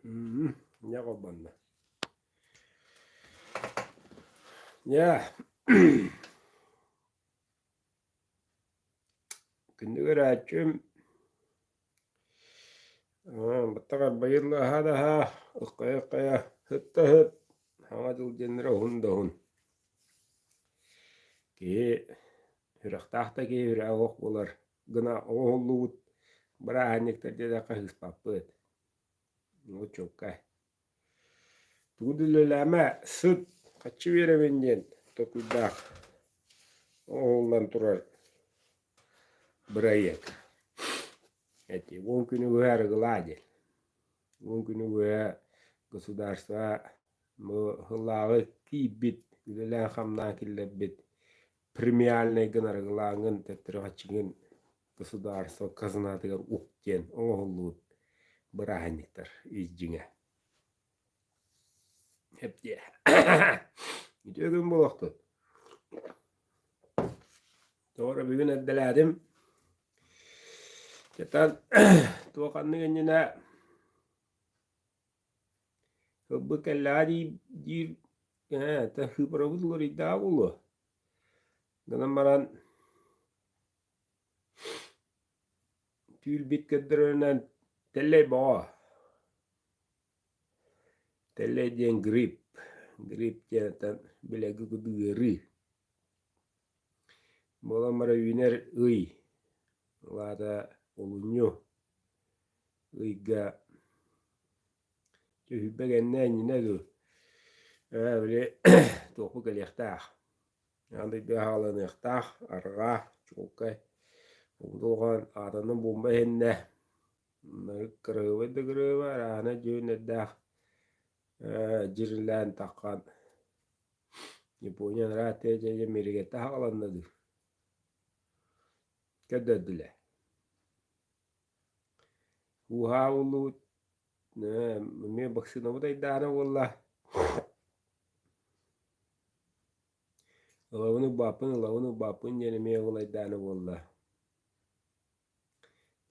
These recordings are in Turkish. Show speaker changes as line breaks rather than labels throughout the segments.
Ne kobanna. Ya. Gündüger açım. Battagar bayırla hada ha. Iqaya qaya. Hıtta hıt. Hamadıl jenre hun da hun. Ki hıraqtaqta ki hıraqoq bolar. Gına oğulluğut. Bıra hanektar dedaka hıspapıt. O çok kay. Tuğdülüleme sıt. Kaçı veremenden. Tokuydaq. Oğullan turar. Bıra yek. Эти вонкуни выгар глади. Вонкуни выгар государства хылағы кибит үлелен хамдан киллебит премиальный гынар гылаңын теттергачыгын государство казнатыгар уктен оңолут быраханиктар изжиңе. Хепте. Итөгүн болокту. Doğru bir gün eddeledim. Ketan tuğanlığı yine hıbbı kellari bir ta hıbrabızları iddia bulu. Ganam baran tül bit kadrönen telle bağa. Telle diyen grip. Grip diyen tan bilegi kuduğarı. Bola mara yiner ıy. Lada olunyo. Iyga. Hübbegenden yine du. Öyle topu gelektağı. Yani bir halın ektağı. Arga. Çokay. Oğlan adamın bomba henne. Kırıvı da kırıvı. Rana cüne dağ. Jirlen takan. Japonya'nın rahat edeceği Amerika'da havalandı. Kadadile. Uha ulu. Ne baksana bu da iddiana valla. Lavunu bapın yenime valla iddiana valla.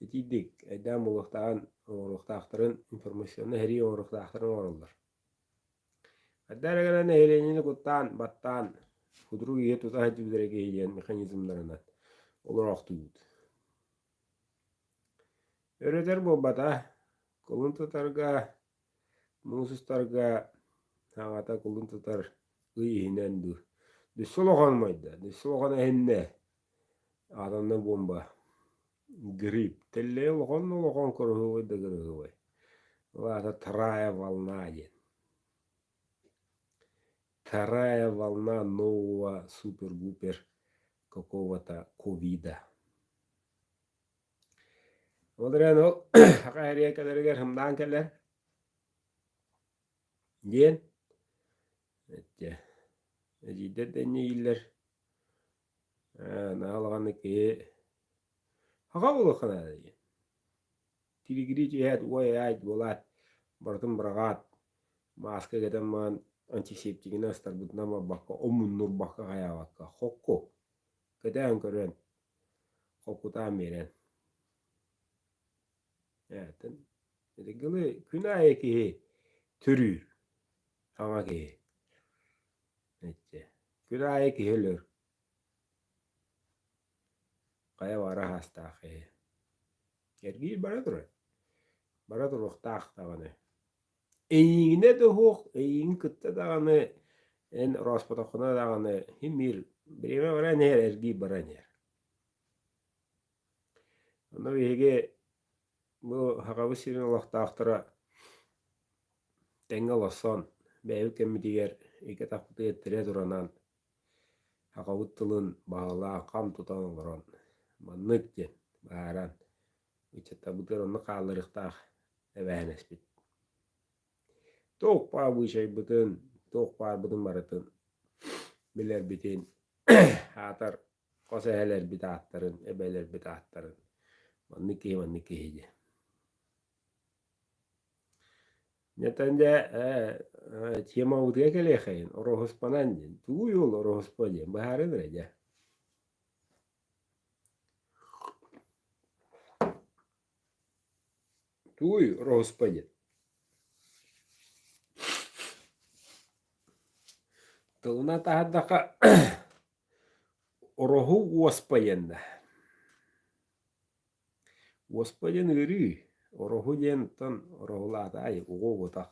Etidik. Eddan buluqtağın oruqtağıtırın informasyonu heri oruqtağıtırın orullar. Haddara gana nehilenini kuttan, battan, kudru giye tuta hacı bizere geyleyen mekanizmlarından olur oktuyut. Öğreter bu bata, kulun tutarga, musustarga, hangata kulun tutar, gıyihinen du. Düsoloğan mayda, düsoloğan henne, adamdan bomba, grip, telle loğan koruhu da kırığı. Vata taraya valnayen. Вторая волна нового супер-гупер какого-то ковида. Вот реально, какая кадергер хамдан келер. Ден. Это. Жидет не иллер. Наалганы ки. Хака болу хана ден. Тилигрич ят ой айт болат. Бартын брагат. Маска гедаман антисептигин астар бутнама бакка омун нур бакка гая бакка. Хокко. Kedan keren. Kokuta meren. Evet. Gılı künaye ki türür. Ama ki. Evet. Künaye ki ölür. Kaya vara hasta ki. Ergi baradır. Baradır oktaq tağını. Eğine de hoq. Eğin kıtta tağını. En raspatakına tağını. Himir. Birime varan her ergi baran her. Onu hege bu haqabısırın oktaqtıra tengal asan. Beylik kemmi diğer iki takpıtı ettire duranan haqabuttılın bağla kam tutan olaran manlık den bağıran içette bu tür onu kaldırıqtaq ebeğen espit toq bağ bu şey bütün toq bağ bütün baratın biler bitin atar koseheler bit attarın ebeler bit attarın manlık hece Netende tiyama udiye kelekhayin orohospanandin tu yol orohospadin baharin reja tu orohospadin Тылына таһаддака ороху уоспайында. Уоспайын ыры ороху ден тон орохулатай угугутак.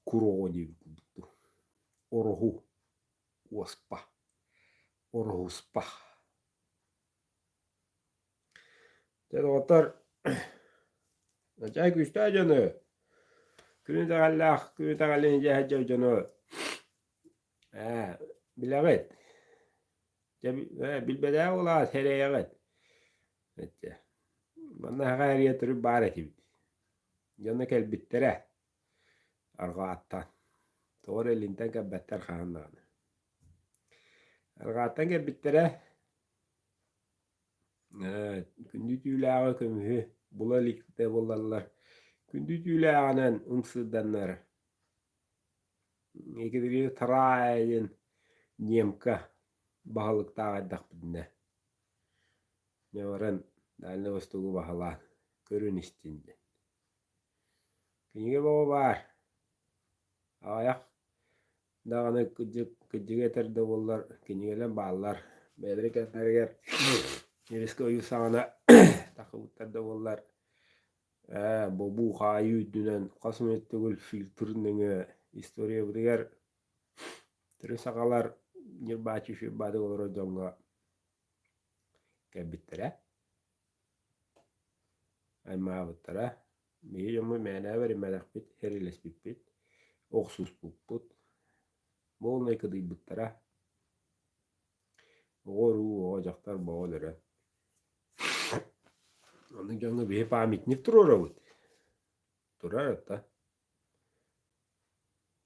Курого деп кулдукту. Ороху уоспа. Орохуспа. Теді отар жай күшті жаны. Күні тағаллен жай жау жаны. Білағыт. Білбәді ола сәрейағыт. Манна ғайрия тұрып бар әтібіт. Жаны кәлбіттірі. Арға аттан. Тоғыр әлінтен кәббәттер қағындағаны. Арға аттан кәббіттірі. Күнді түйіліға көмі бұла ликті болалар. Күнді түйіліғанан ұмсыданлар. Екедері тарайын немка бағылықтағы айдақ бұдында. Неваран дәлі өстігі бағылан көрін істенді. Күніге бағы бар. Аяқ дағаны күджіге тәрді болар. Күнігелен бағылар. Бәдірі кәтәргер. Ерескі ойы сағына тақыбыттарды болар. Бұл қайы үдінен қасым өттігіл фильтрніңі история бұдығар. Түрі сақалар нер бачы шөп бады олар өдіңі кәбіттірі. Аймаға бұттыра. Бейі жомы мәні әвәрі мәдәқ біт, әрелес біт біт. Оқсус бұт. Бұл нәйкіді бұттыра. Оғыр оға жақтар бағылыры. Onun canı bir pamitnik durur avut. Durar hatta.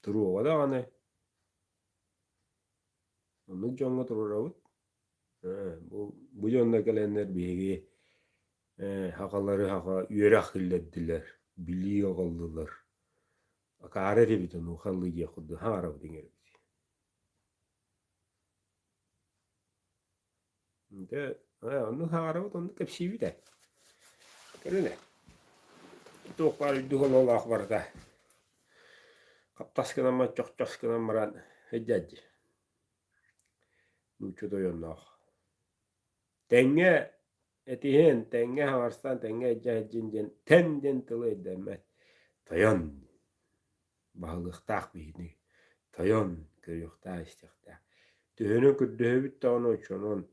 Duruyor da hani. Onun canı durur avut. Bu yönde gelenler bir hakaları haka yürek illediler. Biliyor kaldılar. Akare de bütün o halı yakıdı. Hara dinger. De onu hara onu kapşivi de. Kerene. Tuoqlar duhol olaq barda. Qaptaskana çoqçaskana maran hejjaji. Nuchu doyonnoq. Tenge etihen tenge harstan tenge hejjajin tenden tılı demet. Tayon. Bağlıqtaq bihini. Tayon körüqta istiqta. Töhünü kürdöhübüt tağını çonon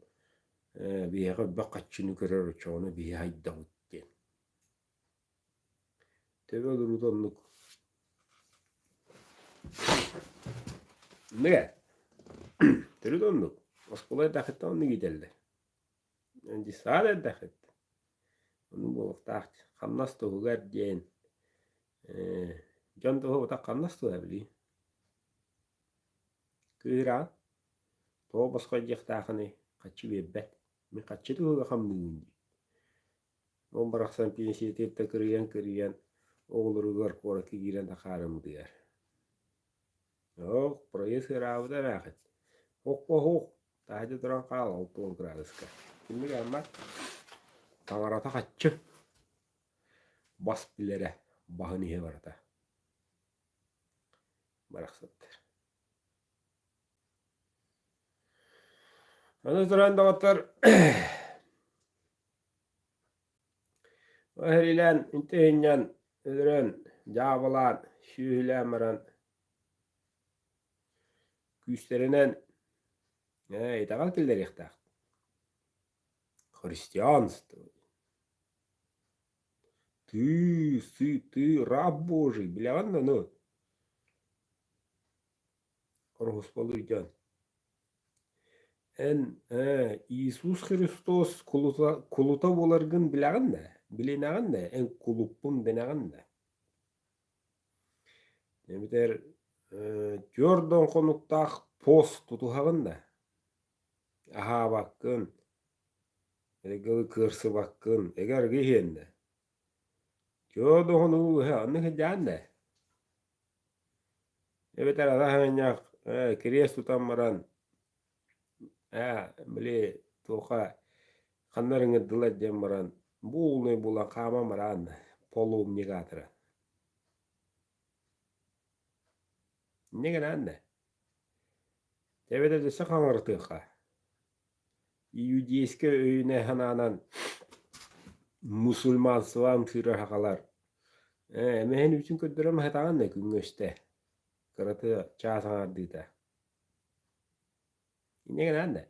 bihaqa baqatçını körür çoğunu biha haydağıt. Tebe durudanlık. Ne? Durudanlık. Oskolay dakıtta onu giderler. Önce sağda dakıt. Onun bu taht. Kannas tohu gardiyen. Can tohu da kannas tohu bili. Kıyra. Tohu başka jektakını kaçı bebbet. Mi kaçı tohu kamlığın. On bıraksan piyansiyetip de kırıyan. Oğulları korku giren de karım diyor. Yok, proyes kıravda nakit. Hok. Tahacı duran kal altın kıravıska. Şimdi gelmez. Tangarata kaççı. Bas bilere. Bahaniye var da. Bıraksattır. Anı duran dağıtlar. Öherilen, intihinyan. Ödürün, cavılan, şühülemeyen güçlerinin itaat killeri ihtar. Hristiyanstı. Ты, раб Божий, bileğen de ne? Korkuspalı can. İsus Hristos kuluta olargın bileğen de. Bileğen de, en kulupun deneğen de. Ne biter, Jordan konuktaq post tutuhağın da. Aha bakın. Egeli kırsı bakın. Eger gihen de. Jordan konu anı hecan da. Ne biter, ada hemen kiriyas tutanmaran. Bile toqa kanlarını dılat jammaran. Bu ne bulan kama maran. Polum negatıra. Ne gene anne. Tebede de sakanırtıqa. Yudiyeske öğüne hananan musulman sıvam tırı hakalar. Mehen üçün köddürüm hatagan ne küngöste. Kırıtı çağsanardı da. Ne gene anne.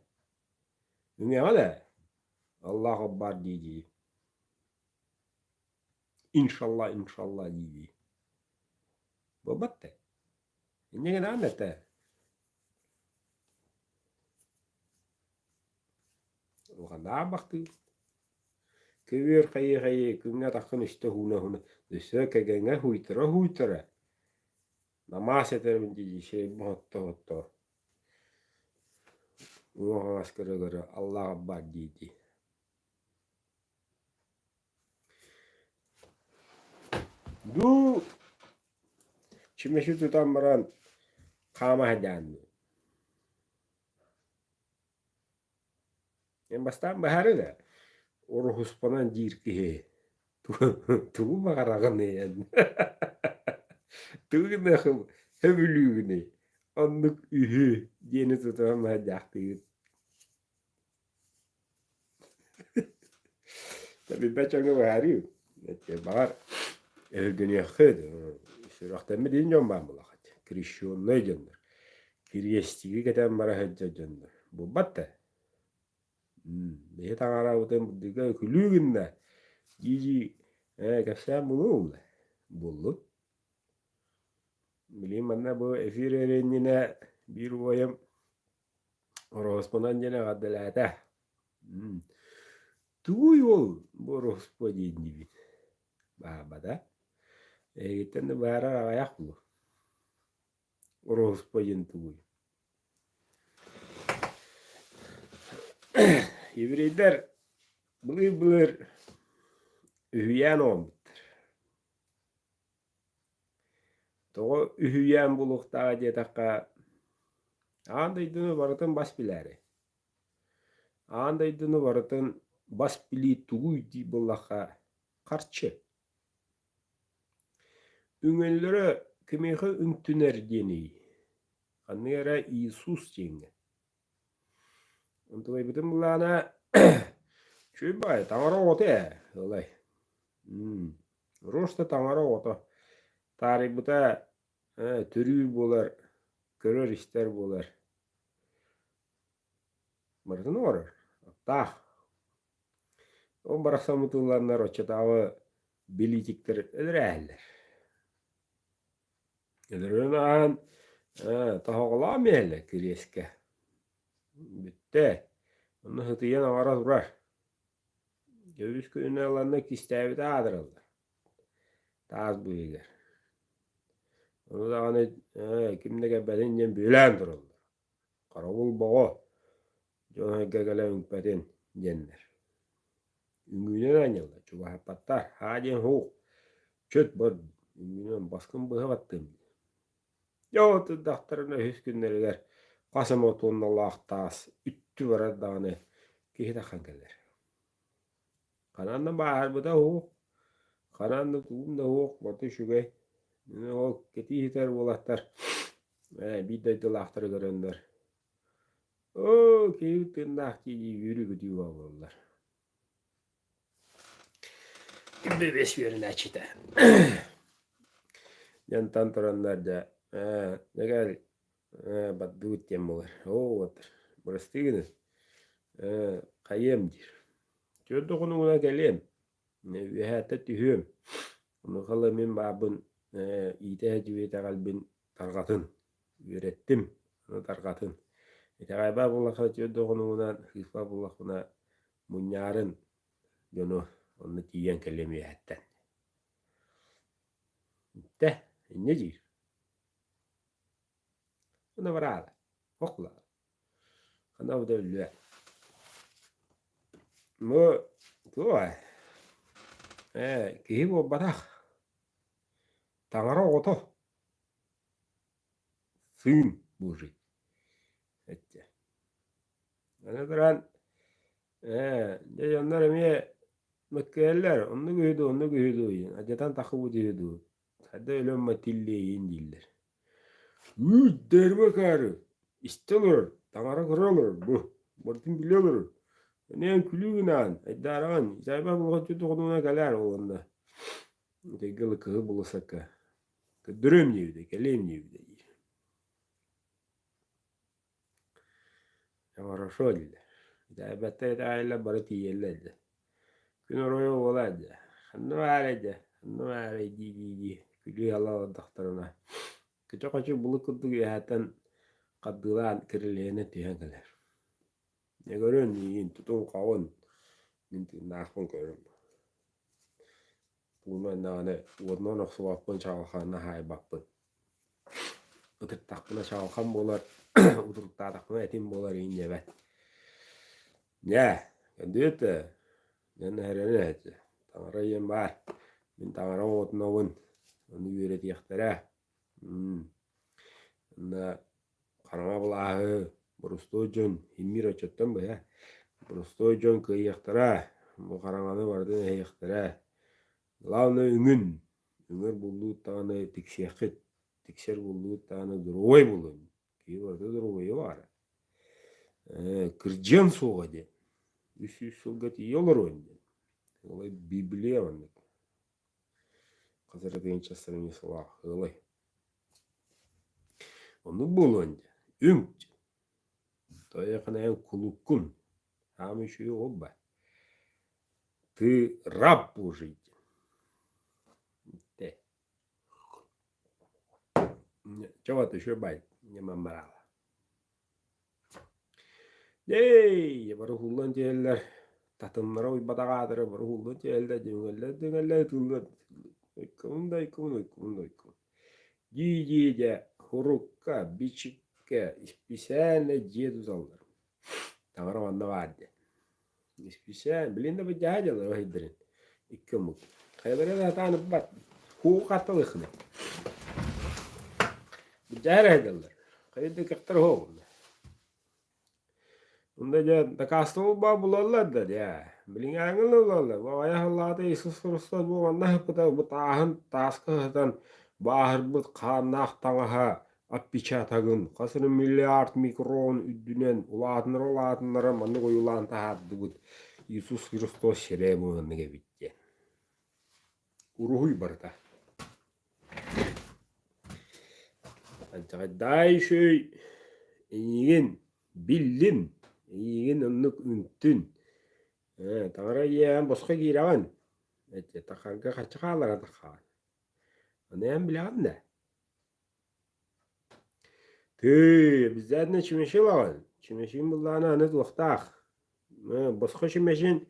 Ünge hada. Allah akbar diye. İnşallah inşallah diye. Bu battı. Ne gene anne de. O kadar baktı. Kıvır kayı kayı künge takın işte huna. Dışarı kegenge huytura. Namaz ederim diye şey hotta. Uğur askere göre Allah akbar diye. Du çimeşi tutan baran kama hadanı. En bastan baharı da oruhus panan jirki. Tu bakaragan ne yani. Tu ne hebülüğüne. Anlık ühü yeni tutan bahacaktı. Tabi beçanı baharı. Bahar evgünü khıdı. Süraktan mı deyin ben bulakat. Krişyon ne candır. Kiriyestiği keten bara hacca candır. Bu battı. Behe tangara uten buddika külüğünde. Cici kapsam bunu buldu. Bileyim bana bu efir erenine bir boyam orosponan jene kaddelata. Tuğuy ol bu orospo deyince bir. Babada. Gitten de bahara ayak bulu. Orospo jen tuğuy. Hibritler bılır ühüyen olmuştur. Toğu ühüyen buluktağı jetakka ağandaydını baratın bas bileri. Ağandaydını baratın bas bili tuğuy di bullaka karşı. Üngönlere kimiği üntüner deni. Kanıra İsus jenge. Ontuğay bütün bullana çöy bay tangara otu ya. Olay. Roşta tangara otu. Tarih buta türü bolar. Görür işler bolar. Mırtın orur. Tah. O baraksa mutulanlar o çatağı bilitiktir ödüreller. Ödürünen tahağılam yerle kireske. Bitti. Onu hıtıyan avara durar. Göğüs köyüne alanına kistevi de adırıldı. Taz bu yeger. Onu da hani kimdege bedince büyülen duruldu. Karavul boğu. John gegele ünkbedin jenler. Üngünen anyalda. Çuba hapattar. Hacen hoğ. Çöt bud. Üngünen baskın bığı battım. Yo tıdaktarına hüskünleriger. Kasım otuğunda lağtağız. Üttü var dağını. Kihide kankeler. Kanandan bahar bu da hoğ. Kanandan tuğum da hoğ. Batı şüge. O keti hiter bolahtar. Bir de dılahtarı görenler. O keyif tırnak gibi yürü gidiyor olurlar. Bebes verin açıda. Yantan toranlar da ne kadar badut yemler. O otur. Burası değil kayemdir. Çöldü konumuna geleyim. Ve hatta tühüm. Onu kalımin babın ite cüvete kalbin targatın. Ürettim. Onu targatın. Gayba bullaka çöldü konumuna hıspa bullakına munyarın. Yono onu tiyen kelime hatta. De ne diyor? Ona varada. Okla. Kana bu da öyle. Bu tuay. Ki bu batak. Tangara oto. Sün burri. Ette. Ana duran de yanlar emiye Mekkeller onu güydü. Acatan takı bu diyordu. Hadi öyle matilli yiyin diller. Derme karı. İsteler. Tangara kırılır. Bu. Martin biliyorlar. Ne külüğünden. Eddaran. İzayba bulgat yutu koduna kalar oğlunda. Tegel kığı bulasaka. Dürüm yevde. Kelem yevde. Хорошо dedi. İzaybatta edayla barı tiyelledi. Gün oraya oladı. Hanım ağrıydı. Hanım ağrıydı. Külüğü Allah doktoruna. Küçük küçük bulut kuttuk yahattan kadılan kirileğine tüyengeler. Ne görün yiyin tutun kavun. Minti nakpın görün. Bunun nane uğurdan oksu bakpın çağılkanına hay bakpın. Utırt takpına çağılkan bolar. Uturukta takpına etin bolar yiyin yebet. Ne? Kendi öte. Ne herene etse. Tanrı yiyin var. Min tanrı otun ovun. Onu yüreti yaktara. Karanga bulahı. Burustocun. Himmir açıttın bu ya. Burustocun kıyı yaktara. Bu karanganı vardı ne yaktara. Главное үңін. Үңір болу тағаны тікшеқіт. Тікшер болу тағаны дұрой болу. Кейбірді дұройы бар. Кірджен соға де. Үсі солға тей олар ойынды. Олай Библия онды. Қазір дейін частырын есіла. Олай. Оны бол онды. Үңд. Таяқына ән құлыққын. Хамы шүйі ол ба. Ты раб Божий. Чего ты еще бать? Не мамрала. Ей, барухулан тейлер. Татымнара уйбатагадыры барухулан тейлер. Деңеллер тыллар. Ойкундай. Дидеде хурукка, бичикке, исписәне деду залдар. Таңара ванна вадде. Исписән, билинде бі жадялар ойдырын. Икке мұк. Қайдары да танып бат. Ху қаттылықны. Jahre ederler. Kayıt kıktır hoğun. Onda ya takastol ba bulallar da ya. Bilin angıl olallar. Bu ayah Allah'ta İsus Kristus bu Allah bu tahın taskıdan bahar bu kanak tanaha appiça tagın. Kasını milyard mikron üddünen ulatınlara manı koyulan tahaddı bu. İsus Kristus şere bu ne bitti. Uruhuy barda. Антағадай шөй еңген білдім, еңген ұнық үнттін. Таңыра ең босқа кейраған. Тақанға қачы қаларға таққан. Оны әм біліған да. Біздеріне чүмеші лаған. Чүмешін бұллағына аныз ұқтақ. Босқа чүмешін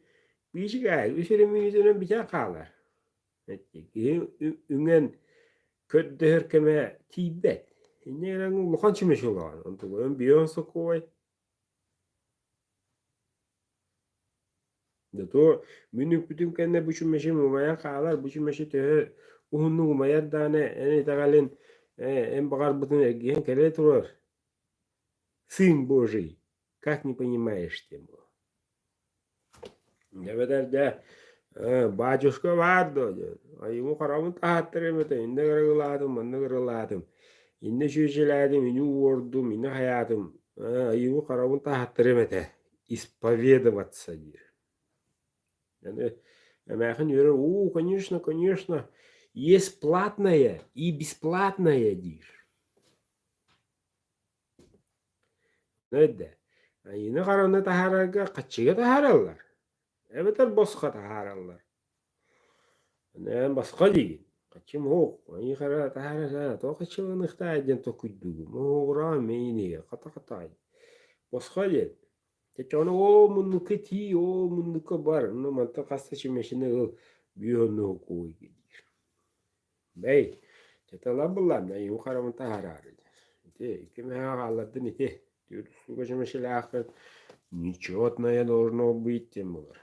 бейші қай, үсірі мүйізінен бітен қалар. Үнген көдді үркеме тейбет. Иннерен улухан чимеш олган. Антуган бионсо кой. Дато мүнүк бүтүн кенне бу чимеши мумая калар, бу чимеши те ухунну мумая дане эни тагален эн багар бутун эгген келе турар. Сын Божий, как не понимаешь тему? Я ведер батюшка вардо. А ему харамын тахаттыремете, инде гырыладым, манны гырыладым. İnne şöyle mini uğurdum, mini hayatım. Ayımı karavun tahattıremete. Исповедоваться diyor. Yani Американ yürür, конечно, есть платное и бесплатное diyor. Neydi? Yine karavun tahararga kaçıya tahararlar. Evet, bosqa tahararlar. Ne basqa değil. Kaçım hoq. Ay xara tahara sana to kaçım nıxtayden to kuddugu. Moğra meyni kata. Bosqa değil. Teçonu o munnuke ti o munnuke bar. No manta kasta çimeşine o biyonu koy gidiyor. Bey. Tetala bullan ya yukarı mı tahara. Te kime haladın ite. Diyor su kaçımeşile akır. Нечетное должно быть, тем более.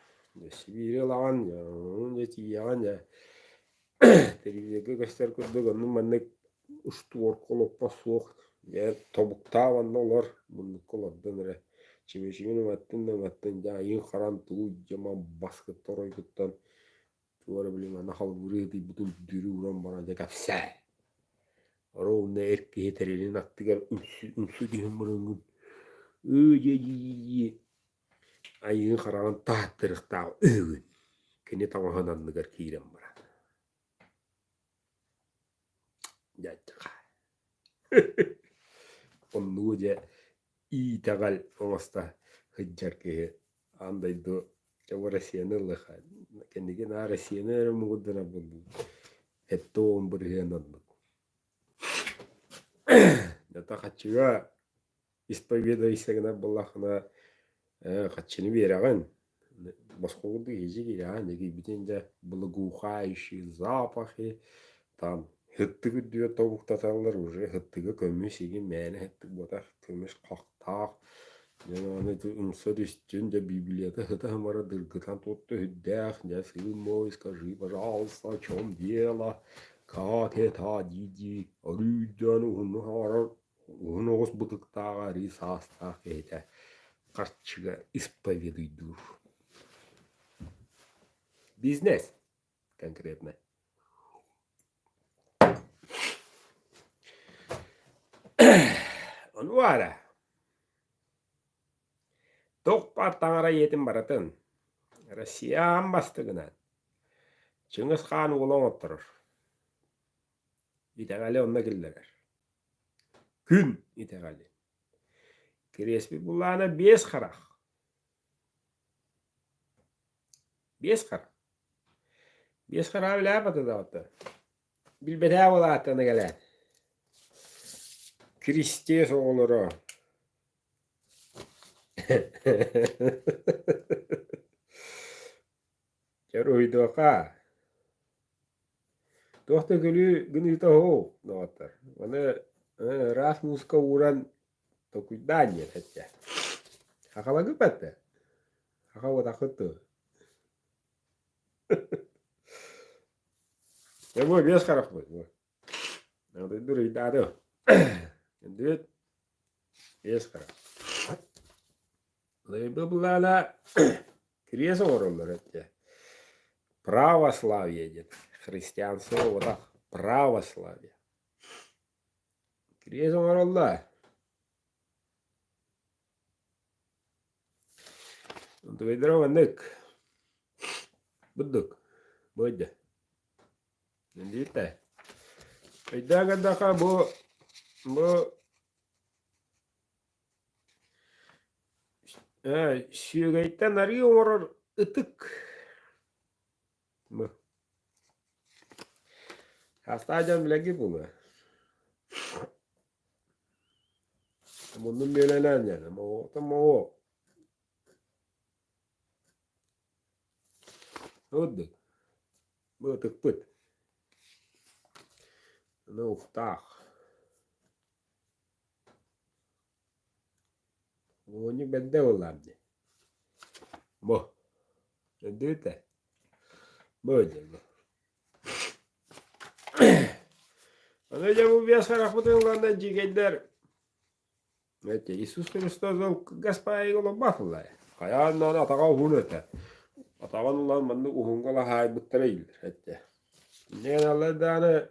Сибирилан ya, onun yetiyan ya. Телевизорге göster көздөгөн манны ушту орколоп басук. Я тобуктаван олар муну колордон эре. Чимешигин маттын жа ин харан туу жама баскы торой куттан. Туара билим ана хал бурыды бутун дүрү уран бара дека все. Orada erkeği yeterliğinin aktıgar ümsü diyorum bunun. Öyle ayın karan tahtırıkta öğün. Kene tamam anlıgar kirem bara. Jajjaka. Onu hoca iyi tagal olmazsa hıccar ki andaydı. Çabuk Rusya'nın lıha. Kendine na Rusya'nın muğdana buldu. Etto on buraya Ята хачыга исповедайсагына буллахына хачыны бераган. Баскоуды ежи кираган неги битенде благоухающие запахи там хыттыгы дүйө тобуктаталар уже хыттыгы көмүс иги мэне хыттык бота көмүс кактаак аны умсыр үстүн де библияда хыта хамара дыргытан тотты хүддэх я сын мой скажи пожалуйста в чем дело как это диди рюдян унхара унос бутыктага рисаста эте картчыга исповедуйдур бизнес конкретно. Onu var ya. Tokpar tangara yetim baratın. Rusya'm bastığına. Çıngiz Han olan oturur. İtegali onunla giller. Gün İtegali. Kirespi bullana 5 karak. 5 karak. 5 karak bile yapatı da otu. Bilbede ola atını gelen. Kristes oğluru. Çaruydu ka. Tohta gülü günüte ho. Notar. Onu ras muska uğran tokudanya hatta. Hakala gıpattı. Hakala takıttı. Ya bu 5 karak bu. Надо дурить надо. Дурить. Есть karak. Была кресло ороллар. Православие дед. Христианство вот так. Православие. Кресло ороллар. Дуйдырова нык. Буддук. Будда. Нендите. Айдагадака bu sügeytten arıyor oror ıtık. Bu. Hastayacağım bile gibi bu. Bunun böyleler yani. Ama o tam o. Öldük. Bu ıtık pıt. Ne uftak. Bu ne bende olandı. Bu. Ne diyor da? Böyle bu. Anlayacağım bu biraz karakutuyla cigeyler. Evet, Иисус Христос ол Господь его бахла. Каян нана атага хунете. Атаган улан манны ухунгала хай буттарайыл. Хетте. Нен алла даны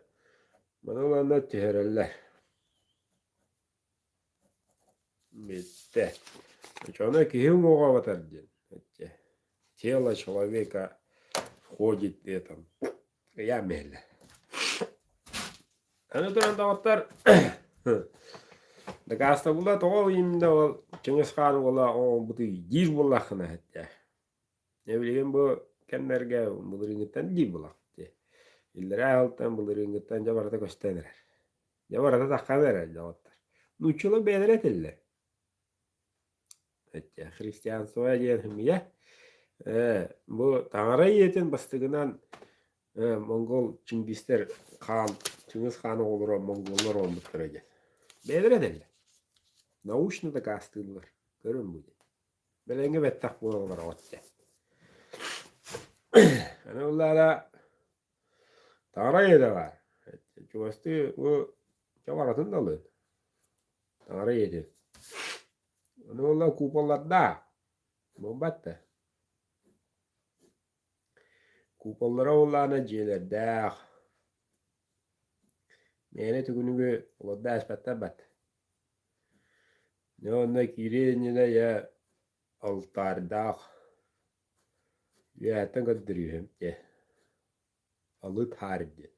маныланда тихереллер. Битте. Чона кихим уга ватардин. Хетте. Тело человека входит в этом. Я меле. Аны туран даваттар. Da gasta bulla toğal yimde ol Cengiz Han ola o butu diz bullakına hatta. Ne bileyim bu kenlerge buluringitten diz bullaktı. İllere alttan buluringitten jabarata gösterir. Jabarata takkanır javattar. Nuçulu bedretiller. Hatta Hristiyan soya gelhim ya. Bu Tanrı yetin bastığından Mongol Çingizler Han Cengiz Han olur Mongollar olmuştur. Bedretiller. Научно доказывают, көрөн буде. Белеңге беттак болоолар отте. Аны уллара тара еде бар. Чуасты у чаваратын далы. Тара еде. Аны улла куполларда. Бомбатта. Куполлара улланы желердах. Mene tügünügü olada aspatta bat. Ne onda kireyinine ya altardağ. Ya atan kaddırıyorum. Ya alıp harbi.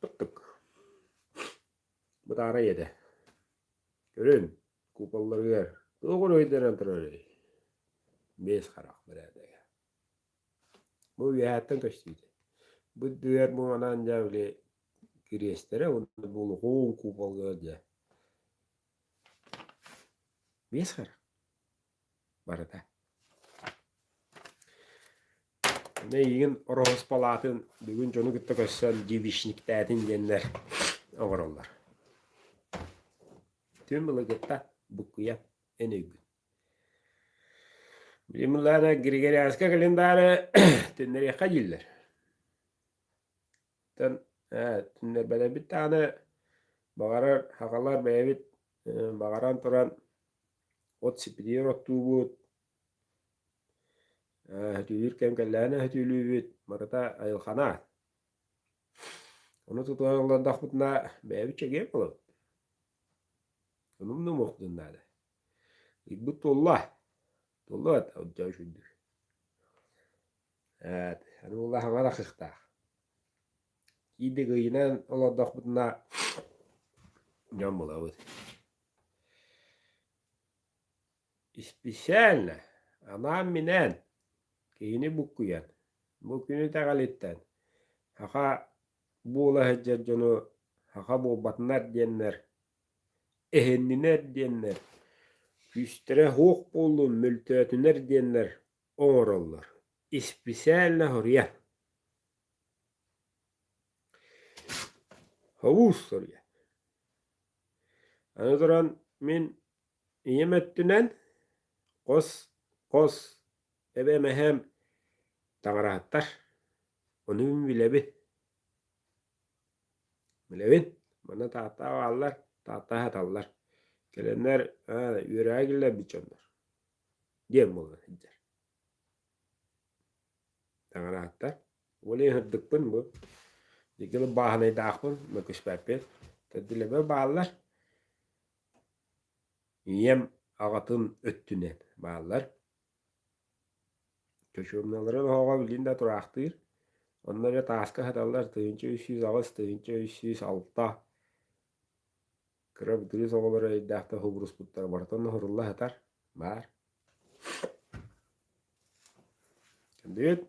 Bıktık. Bu da ara yedi. Görün. Kupalları gör. Doğru öyderen tırarı. Beş karak birerde. Bu ya atan kaçtıydı. Bu düğer bu anan javli kirestere onu bulu hoğun kupal görce. Beş karak. Barada. Ne yiyin Rohos Palatın bugün çonu gitti kaçsan divişnik dədin denler ağırlar. Tüm bılı gitti bukuya en gün. Bilimlerine Grigoryanska kalendarı tünleri yakacılar. Tünler böyle bir tane bağırar hakalar beyabit bağıran turan ot sipidiyor ottuğu hütülür kemkellerine hütülübüt marata ayılxana. Onu tutulan olan dağıtına beyabit çekeyim olur. Onun da muhtemelen da. İbut tollah. Tollah at avcı şudur. Evet. Hani Allah hana da kıxta. Kide gıyınan olan dağıtına can bulavut. İspesialna. Anam minen. Keyini bukkuyan. Bukkunu tağalitten. Haka bu ola heccer conu. Haka bu batnar diyenler. Ehenniner diyenler. Üstere hoq bolun mültötüner diyenler. Oğrollar. İspesialna horiya. Havuz soruya. Anıdıran min yemettünen kos ebe mehem tağırahattar. Onu min bilebi. Bilebin. Bana tahta ağallar. Tahta hatallar. Gelenler yüreğe giller biçonlar. Diyem olur. Tağırahattar. Oli hırdıkpın bu. Dikili bahanayı dağıpın. Meküş pepet. Tedilebe bağlar. Yem ağatın öttünen bağlar. Köşümlerin hava bildiğinde duraktır. Onlara taska hatallar tığınca 300 ağız, tığınca 306. Kırıp dürüz oğulları eddahta hubrus putlar. Bartonda hurullah hatar. Var. Kendiyet.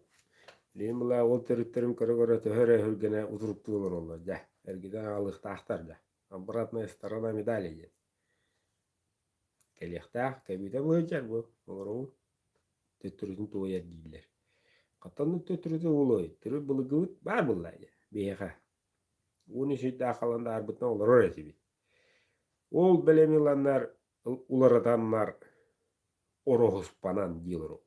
Liyim bula ol terütterim kırı töhöre hürgene uzurup olur onlar. Jah. Ergiden ağlıqta ahtar jah. Amburatna estarana medalya. Keliyakta kebide bu hüccar bu. Oğru. Tötürüzün tuğaya değiller. Katanlık tötürüzü uluy. Türü bılıgıvıt var bulayı. Beyha. Onu şiddet akalanda arbıtna olur orası bir. Ol belemilanlar ularadanlar orohuspanan diyorlar.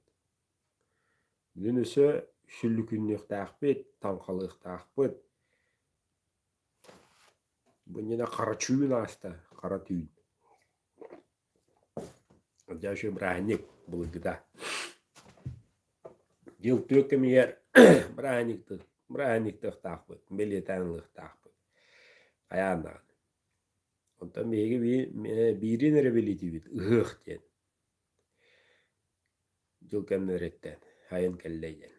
Lünüse şüllükünlük tağbet, tankalık tağbet. Bu yine kara çüğün hasta, kara tüğün. Acayip brahanik bulgıda. Yıl tüyökem yer brahaniktik tağbet, militanlık tağbet. Ayağından. Ondan birin rebeliti bit, ıhık diyen. Yıl kemleretten, hayın kelleyen.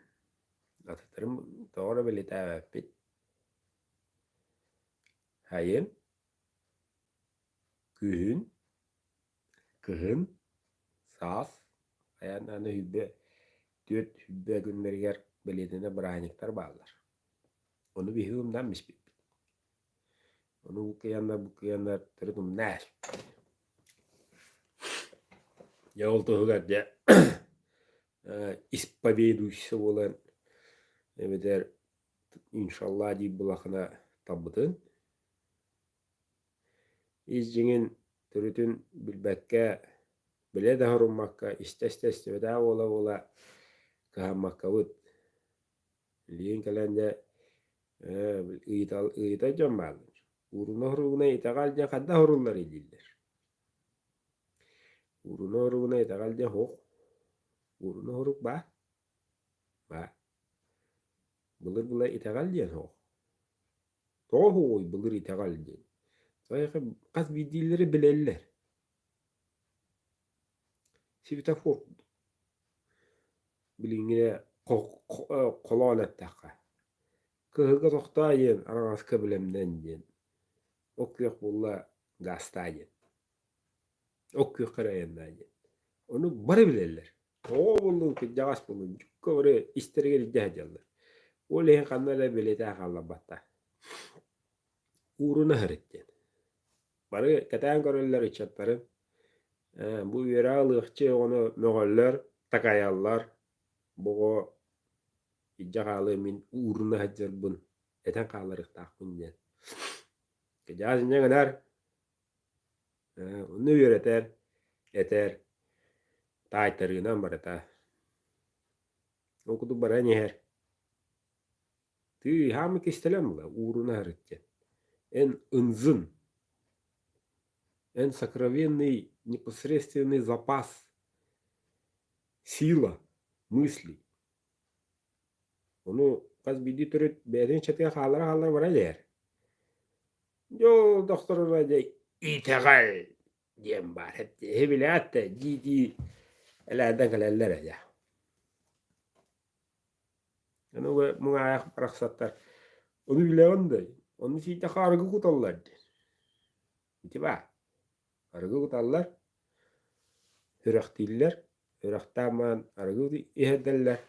Atatırım doğru belita bit. Hayın, kıhın, saf, ayağından hübbe, düt hübbe günleriger belediğine brahanikler bağlar. Onu bir hüvümden misbip. Onu bu kıyanlar tırıdım nâş. Ya oldu hügat ya. İspaveduysa olan evet inşallah deyip bulakına tabbıdın. İzcinin türütün bilbekke bile de horummakka isteste ve daha ola kahammakka vut. Liyin kalende ıyıta cömmalır. Uruna horuna itagalca kadda horullar edildir. Uruna horuna itagalca hoq. Uruna horuk ba. Bulur itagal diyen hoq. Toğuy bulur itegal diye. Sayıkı kas bildiğleri bileller. Svetofor bilingine kolon ettaka. Kıhıga toxtayın araska bilemden diyen. Okyok bulla gastayın. Okyok kırayından diyen. Onu bari bileller. O buldun ki jagas buldun. Cukka oraya istere geri jahajallar. O lehen kanala bilete akalla batta. Uğruna hırıttın. Bari katan görüller içatları. Bu yere alıqçı onu mögoller, takayallar. Bogo ijjakalı min uğruna hajjarbın. Eten kallarık taqbın diyen. Kejazın yeğener. Onu yöreter. Eter. Taytarınan barata. Okudu bara neher. Tüy hamı kestelem bula. Uğruna hırıttın. En ынзын, en сокровенный, непосредственный запас, сила, мыслей. Onu kaz bildiği türü beden çatıya hallara var der. Yo doktoruna de itegal diyem var. Hep bile hatta ciddi elerden kalerler ya. Onu ve buna ayak bıraksatlar. Onu bile onda. Onu siyte kargı kutallar der. İtiba. Kargı kutallar. Hürek değiller. Hürek taman kargı ihederler.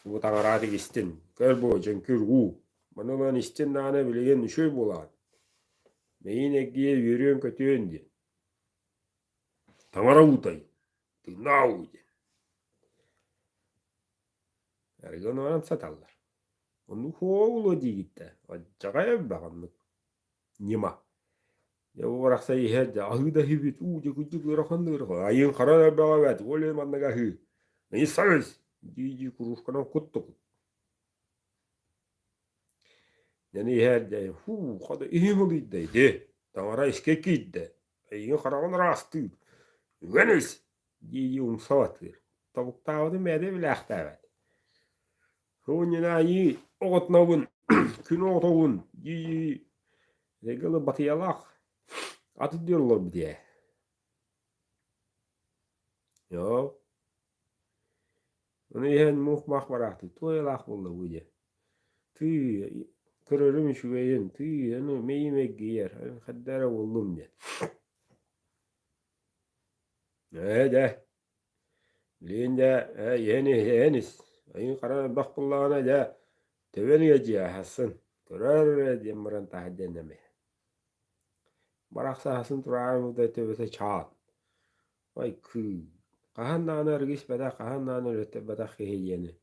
Bu tagarati istin. Kör bu cenkür u. Bana ben istin nane bilegen şöy bolan. Meyin egiye yürüyen kötüyen diye. Tangara utay. Tınau diye. Ergen oran satallar. Onu hoğulu diye gitti. Acayip bakanlık. Nima. Ya bu bıraksa yiher de. Ahı da hibit. Uca küçük yarakandı yarakandı. Ayın karar bağa verdi. Oley mannaga hı. Ne isteriz? Cici kuruşkanan kuttuk. Yani her de kada ihim oluydu. Tangara iskekiydi. Ayın karavan rastı. Venis. Cici umsavatır. Tavuk tavada mede bile aktavat. Honyana iyi oğutnavun. Gün oğutavun. Cici. Regalı batıyalak. Atı diyorlar bir diye. Ya. Onu yiyen muhmak baraktı. Toyalak oldu bu diye. Tüy. Kırırım şüveyin. Tüy. Onu meyimek giyer. Haddara oldum diye. De. Linde yenis. Ayın karan bakpullağına da teveni yeciye hasın. Körer diye maran tahdeneme. Baraksa hasın turağımı da tevese çağın. Vay kı. Kahan nana rgis bada kahan nana rötte bada khihiyeni.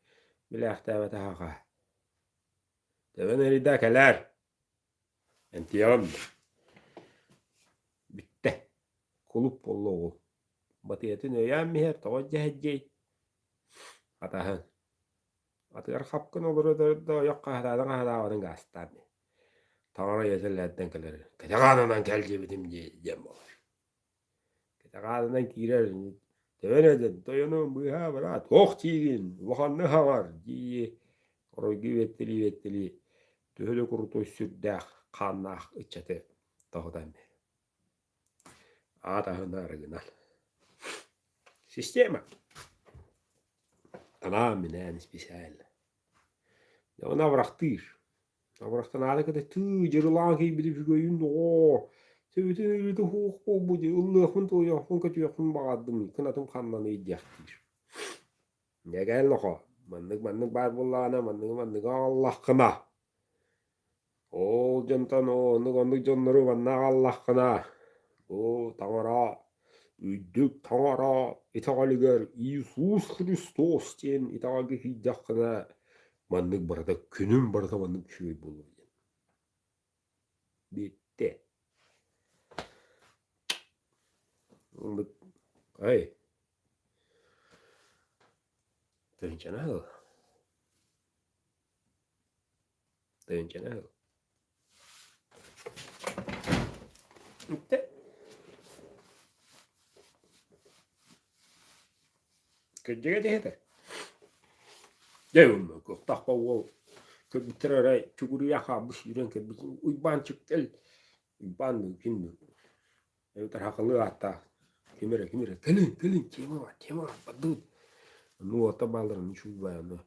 Bile ahtabata haka. Teveni rida keler. Entiyam. Bitti. Kulup bolluğu. Batiyatın öyen miher tavajjah edeceği. Atahan. Atıgar kapkın olur da yok kahdadan kahdadan gastan. Tağara yesellerden keleri. Ketağanadan kelce bitim diyeceğim olur. Ketağanadan kirer. Teveneden toyunun buha bıra. Toq çiğin. Vahan ne havar. Diye. Orogi vetteli. Töhülü kurutu sürdağ. Kannak içete. Toğdan. Atahın arıgınal. Sistema. Tamamen enis bisayla. Ya ona bıraktır. Bıraktan alaka da tüy cırılan gibi bir figürün de o. Sebetini öyle hoğuk bu diye. Allah'ın da yakın kötü yakın bağırdım. Kınatım kanlanı iddiyaktır. Ne gel loko. Mandık bar bullağına mandık Allah kına. O cantan o onluk canları mandık Allah kına. O tangara. Üddük tangara. İtağaliger İsus Hristos diyen itağalge hidyak kına. Mandık barada künüm barada mandık şöyle bulur. Bitti. Mandık. Ay. Tönçene al. Bitti. Kecege de yeter. Değil mi? Tahpa o. köbüttere çukuru yakabış yüren köbütün uyban çıktı. Uyban mümkün. Evet haklı hatta. Kimere gelin kema var badut. Nu ota balırın şu bayanı.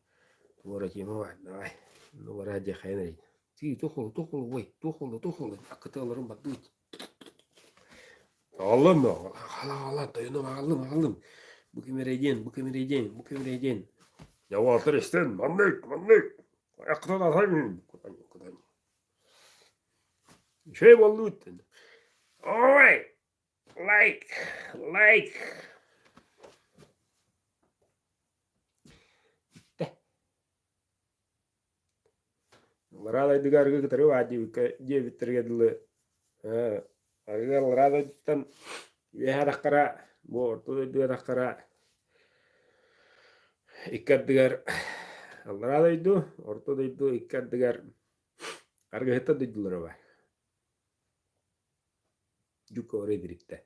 Ora kema var. Ay. Nu ora aja khaynay. Ti tokul vay tokul akıtalarım badut. Alın mı? Hala dayanım aldım. Bu kemereceğin. Ya Walter isten manlık. Ayakta da sayın. Şey oldu. Alright. Like. Rada digar ke terus wajib ke je bitter dulu. Harga rada tan ya dakara bo to dia dakara ikat digar. Rada itu orto itu ikat digar. Harga itu di dulu rawa. Juga ore diritte.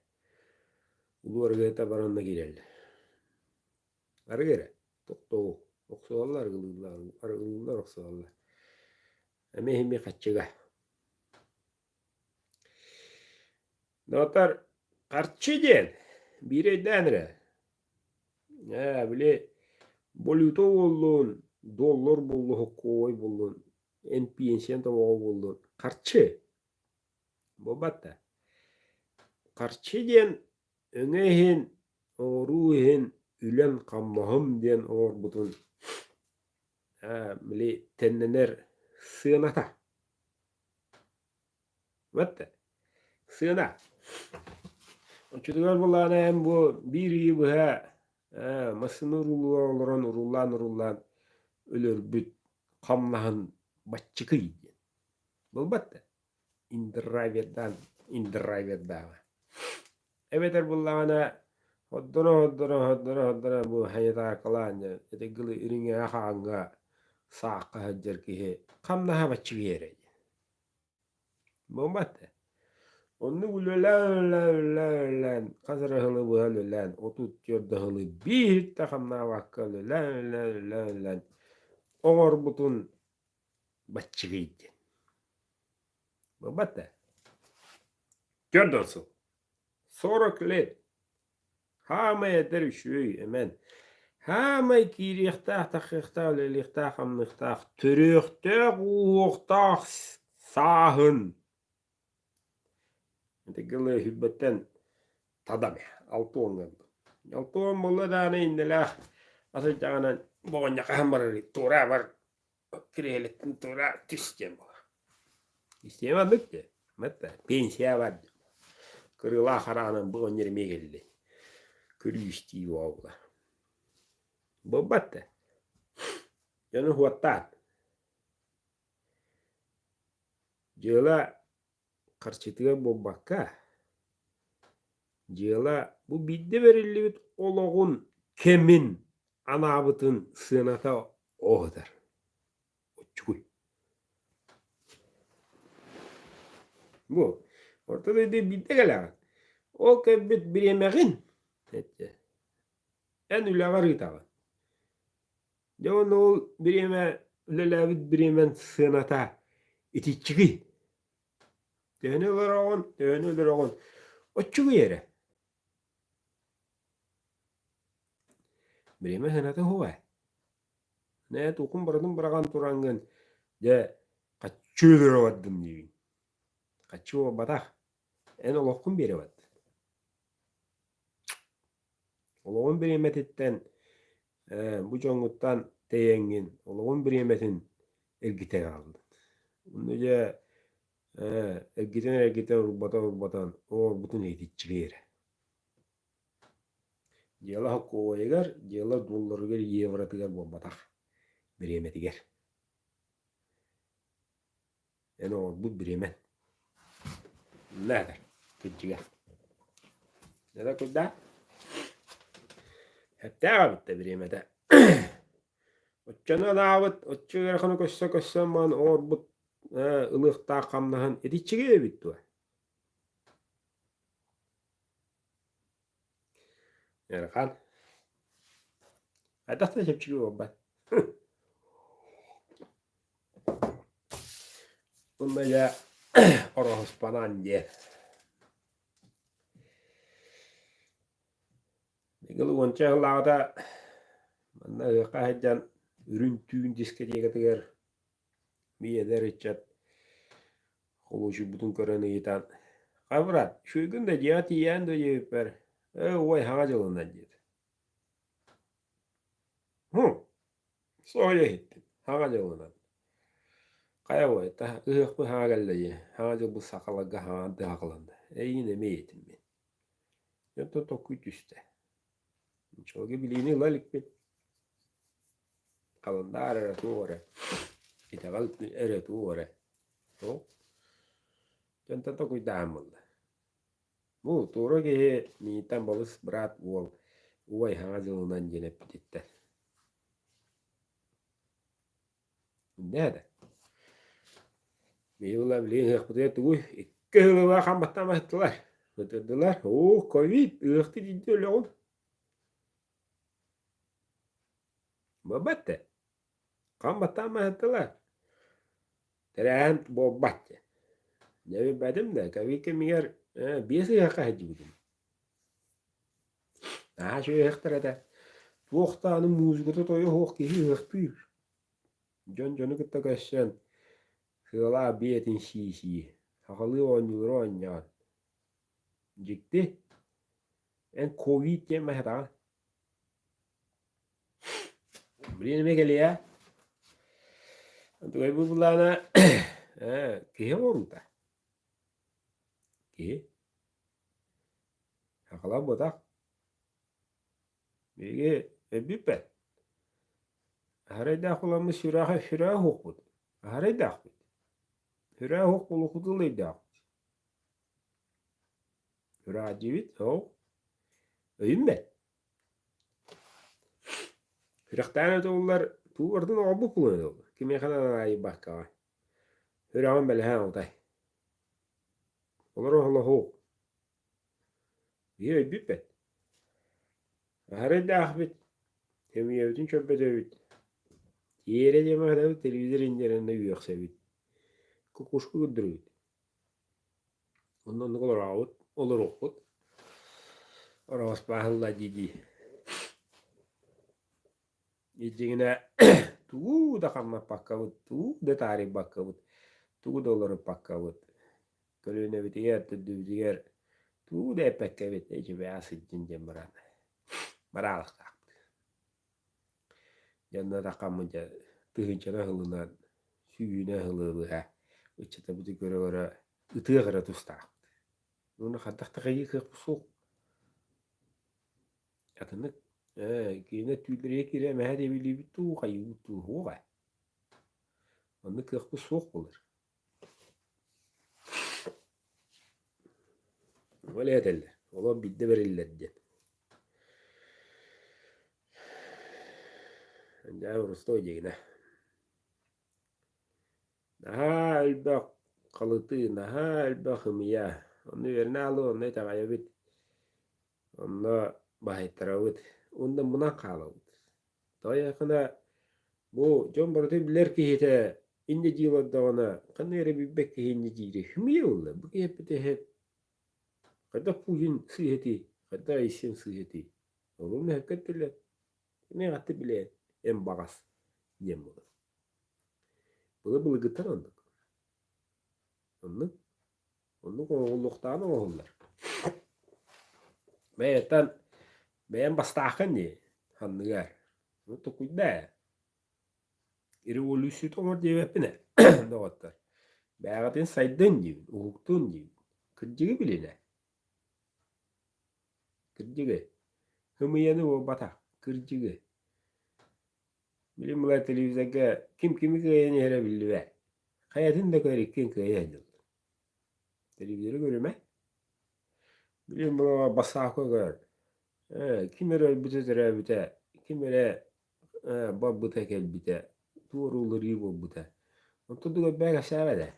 Ulu harga itu baron lagi jadi. Harga tokto. Oksolar gulular. Argulular oksolar. Hemi kaçıga. Notar karçıgen bire denre. Ya bile boluto bollun, dollar bollu koy bollun, NPN bollun. Karçı. Bobatta. Karçıgen önehin oruhin ülen kammahım diyen or butun. Ha bile tennener sığınata. Batta. Sığına. Çocuklar vallahi hem bu bir iyi bu ha. Masını urullan ölür büt kamlahan başçıkıydı. Bu battı. İndirayverdan. Evet vallahi hoddana bu hayata kalanca. Etegili iringe ahanga saqa hajar ki kamlaha başçıkı yere. Bu battı. Onu lan kasara hılı bu hılı lan otut yorda hılı bir takamna vakkalı lan oğor butun başçıgıydı. Babatta. Gördünsün. Sonra kilit. Hamaya derüşüy emen. Hamay kirihtax taxıxtax lelihtax amnıxtax türüxtax uğuxtax sahın. Tegele hübbetten tadam ya. Altuğun geldi. Altuğun mulla dağına indiler. Asıl cağına boğunca kahambarı tura var. Kirehlettin tura tüsken bu. İsteyemedik ki. Mette pensiya vardı. Kırıla haranın boğun yerime geldi. Kırı istiyi oğla. Bu battı. Yanı huattan. Jela karşıtıya bu bakka. Jela bu bidde verilli bit oloğun kemin anabıtın sığınata oğudur. Çukuy. Bu. Ortada da bidde gelen. O kebit bir yemeğin. En ülavar gitağı. Jawan ol bir yeme ülelabit bir yemen sığınata iti çıkı. Dönüler oğun. O çıkı yere. Bir yeme sığınata huva. Ne tukun bırakın bırakan turangın. De kaçıyordur avadım diyin. Kaçıyor batak. En olokun biri vat. Oloğun bir yemetetten bu çoğunluktan teyengin. Oloğun bir yemetin elgite aldı. Bunca elgiten urbatan o bütün eğiticiliği yere. Jela hakko egar, jela dollarıgar yevratıgar bu batak. Bir yemetiger. Yani o bu bir yemet. Nedir? Küçüge. Neden kudda? Hatta bitti bir yemete. Otçana davet, otçugar kanı koşsa man or but ılıqta kamnahan etiçige de bitti. Yani kan. Hatta da şepçige oldu. Meillä orhospanan diye. Mikäli tsehlauta manna kahden yrüntyyn disketiga teger miederitsät kulusi butun köreniitan. Kavrat şu gün de diyati yendo yeper. Oy hacılından diye. Soya hitti. Hacılından. Kaya voy ta ıhık bu hagalle. Hacıl bu sakalaga hağdı haqlandı. Yine meyetim ben. Yokta tokuyt üstte. Çoğu bilini lalik ben. Kalındar eretu ore. İtegal eretu ore. Yokta tokuyt dağımıldı. Bu tuğra ki miyitan balız bırat vol. Uvay hacılından yenep bititti. Nerede? Meyulla bilin hıqbıdaya tuğuy. İkke hılıva kambattan bahtılar. Hıtırdılar. Covid. Ihti ciddi öyle ol. Babatte. Kambattan bahtılar. Terehen bobatte. Ne bedim de kavike miyer biyesi hıqa hacı budum. Şöyle hıqtır da. Tuğtanın muzgutu toyu hoq kehi hıqtır. Jonu kıtta kaşan. Hıla biyetin şişi. Haqalı oynuyor. Jikti. En Covid diye mehta. Bilin mi geliyor? Antu bu bulana kehi orunta. Kehi. Haqala bodak. Bege bipe. Haray daxulamı şuraha hukut. Haray daxut. Şuraha hukulu hudulu daxut. Şuraha civit o. Öyle. Şuraqtana dolar tuğurdun obu kullanıyor. Kimi kadar ayı bakka. Şurahan belha oltay. Olur oğlu. Bege bipe. Haray daxut. Hem yevdin çöpe dövüt. Yere demekte televizyon incelerinde yok sevit. Kukuşku güldürüt. Ondan da olur ağıt. Olur okut. Orası bahılla ciddi. Yine tuğu da kanma pakkavut. Tuğu da tarih pakkavut. Tuğu da olur pakkavut. Kölüne bitiyer tüddübüdiger. Tuğu da epekkavut. Ece be asıccın cembaran. Maralık taktı. Yanına da kanmaca tığıncana hılınan. Süyüne hılılı ha. Uçata budu göre göre ıtığı göre tuz taktı. Onu kadakta kayı kık bu soğuk. Atınık. Kine tüylere kire mehade bili bitu kayı bitu huğa. Onu kık bu soğuk olur. Öyle yeterli. Ola bidde verirler diye. Anca urusta oyacağına. Naha elbaq kalıtı, naha elbaq hımıya. Onu verine alı, onu etagaya bit. Onu bahitara bit. Ondan buna kalı bit. Daha yakına bu John Bartı bilir ki hite ince cıvada ona kanere bir bekki ince cıvada hımıya ola. Bu ki hep de hep kada pujin siheti, kada isim siheti. Olur mu hakikat bile? Ne hattı bile en bagas yem olur. Bunu gıtar andık. Anlık. Anlık oğulluktan oğullar. Meyetten beyan bastakın diye hanlıgar. Bu tukuyda. Revolüsyon tomar cevapine. Doğatlar. Beyagatın saydın gibi, uhuktun gibi. Kırcığı biline. Kırcığı. Hımıyanı o batak. Kırcığı. Bilim bunlar televizyonda kim kimi kıyani hele bildi ve. Hayatın da kıyarıkken kıyani. Televizyonu görme. Bilim bunlar basakı gör. Kimere bütetere büte. Kimere babbu tekel büte. Tuğrulur gibi büte. Onu da bega sevede.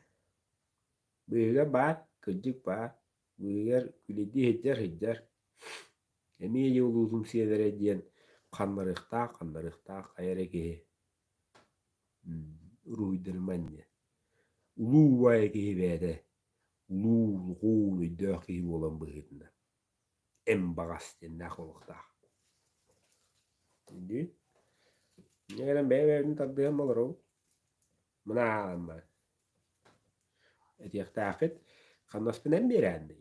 Büyüge bağ, kırcık bağ. Büyüger küledi heccer. Emiye yoluzum siyelere diyen kanlarıkta kayere ki ruydurman diye. Uluu vay kehibede. Uluu kuulu döki olan bıhıdına. En bagas denne kolukta. Şimdi ne kadar beğendim tadıyan olur o. Mına ama. Etiyek takit. Kannas binen bir andi.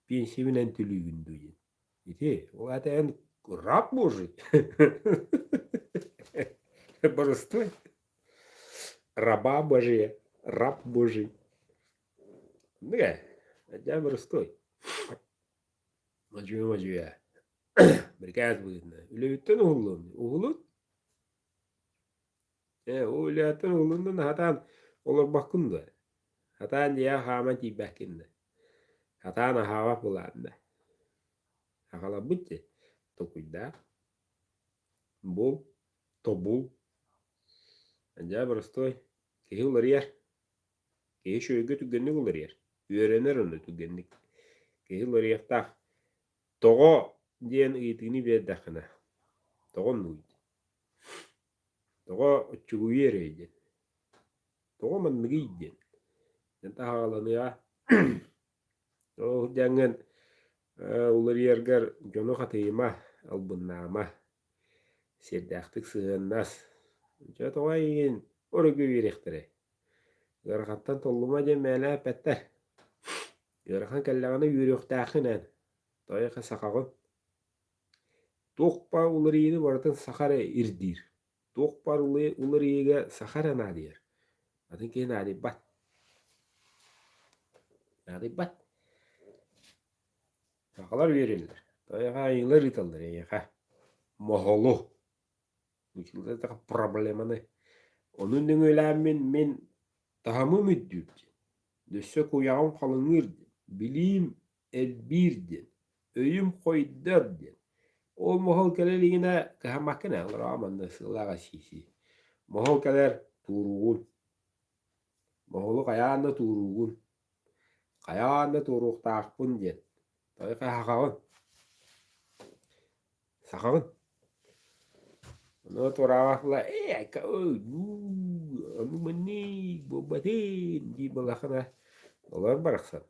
Bir sevinen tülüğün duyin. İti. O atan Rab Божий. Просто раба Божия. Раб Божий. Не, я простой. Macıya. Berkat buyurun. Ülütten oğlum. Oğlun? O ülütten oğlundan hatan olur bakın da. Hatan diye hama tibbekin de. Hatan hava bulan da. Hakala bitti. Tokuyda. Bul. Tobul. Ya простой. Kehi olur yer. Kehi şöyle tügenlik olur yer. Öğrenir onu tügenlik. Kehi olur yer tak. Togo diyen iyitini bir dakına. Togo nuydu. Togo çugu yereydi. Togo manmigiydi. Yanta hağalanı ya. O jangan ular yerger jono katıyma albunama. Serdaktık sığınmaz. Jo togo yiyin. Oru güviriktire. Yarıkattan tolluma cemele petter. Yarıkan kellağını yürüyüktağınan. Toyaka sakağın. Toqpa ular yini baratın sakara irdir. Toqpar ular yiga sakara nadir. Adın ki nadi bat. Nadi bat. Sakalar verirler. Toyaka yıllar italdır yaka. Moholu. Bu yılda da problemanı. Onun döngülen men tahamı müddür. Düşse kuyağım kalınır. Bilim elbirdir. Öyüm koydardır. O mohol keleliğine kahamakına olur ama nasıl laga sisi. Mohol keler turuğun. Moholu kayağında turuğun. Kayağında turuğ taqpın diyen. Toyaka hakağın. Sakağın. Nó torawakla ka anu manik bobatin di balakana olar baraksan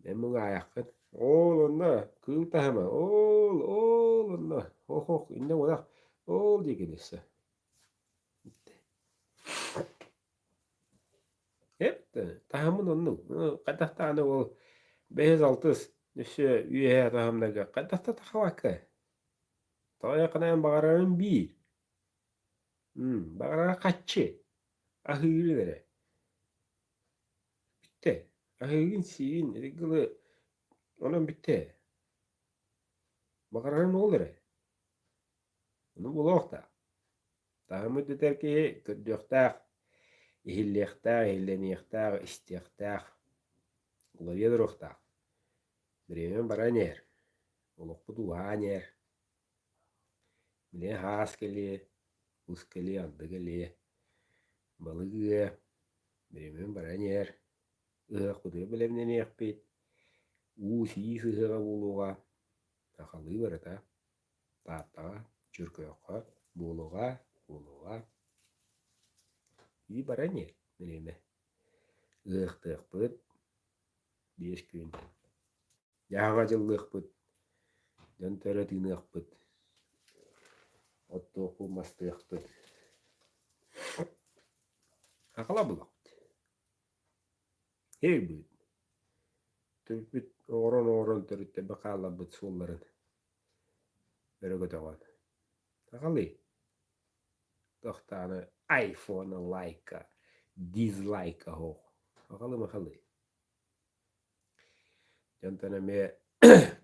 memang ayakkan olonna kıltahama olonna hoh inne wala ol digelisse hep tahamun onu qadah tane ol behez altız nişe üye tahamdaga qadah ta tahawaka toyaqanan bagaran bir bagara kaççı ahırı bitti. Ahırın siyin regılı onun bitti. Bagara ne olur? Onu bulaq da. Tahamı deter ki kördüktağ, ihilliyktağ, ihilleniyktağ, istiyaktağ. Ular yedruktağ. Biremen bara ner. Oluq bu duha ner. Bilen haas keli, us keli, aldı keli. Balığı. Biremen bara ner. Ihaq budu bilemnen yakbit. Usi sığığa buluğa. Takalı barata. Tatağa, çürköyoqa, buluğa. İyi bara ner. Bileme. Ihaqtıq bud. 5 gün. Yağacılık bud. Döntörü dinıq bud. Otto kumastıq bud. Akala bulaq. Her bud. Türkbüt oran törütte bakala bud solların. Bere götüğün. Akalı. Tohtanı iPhone like'a. Dislike'a hoq. Akalı makalı. Jantana me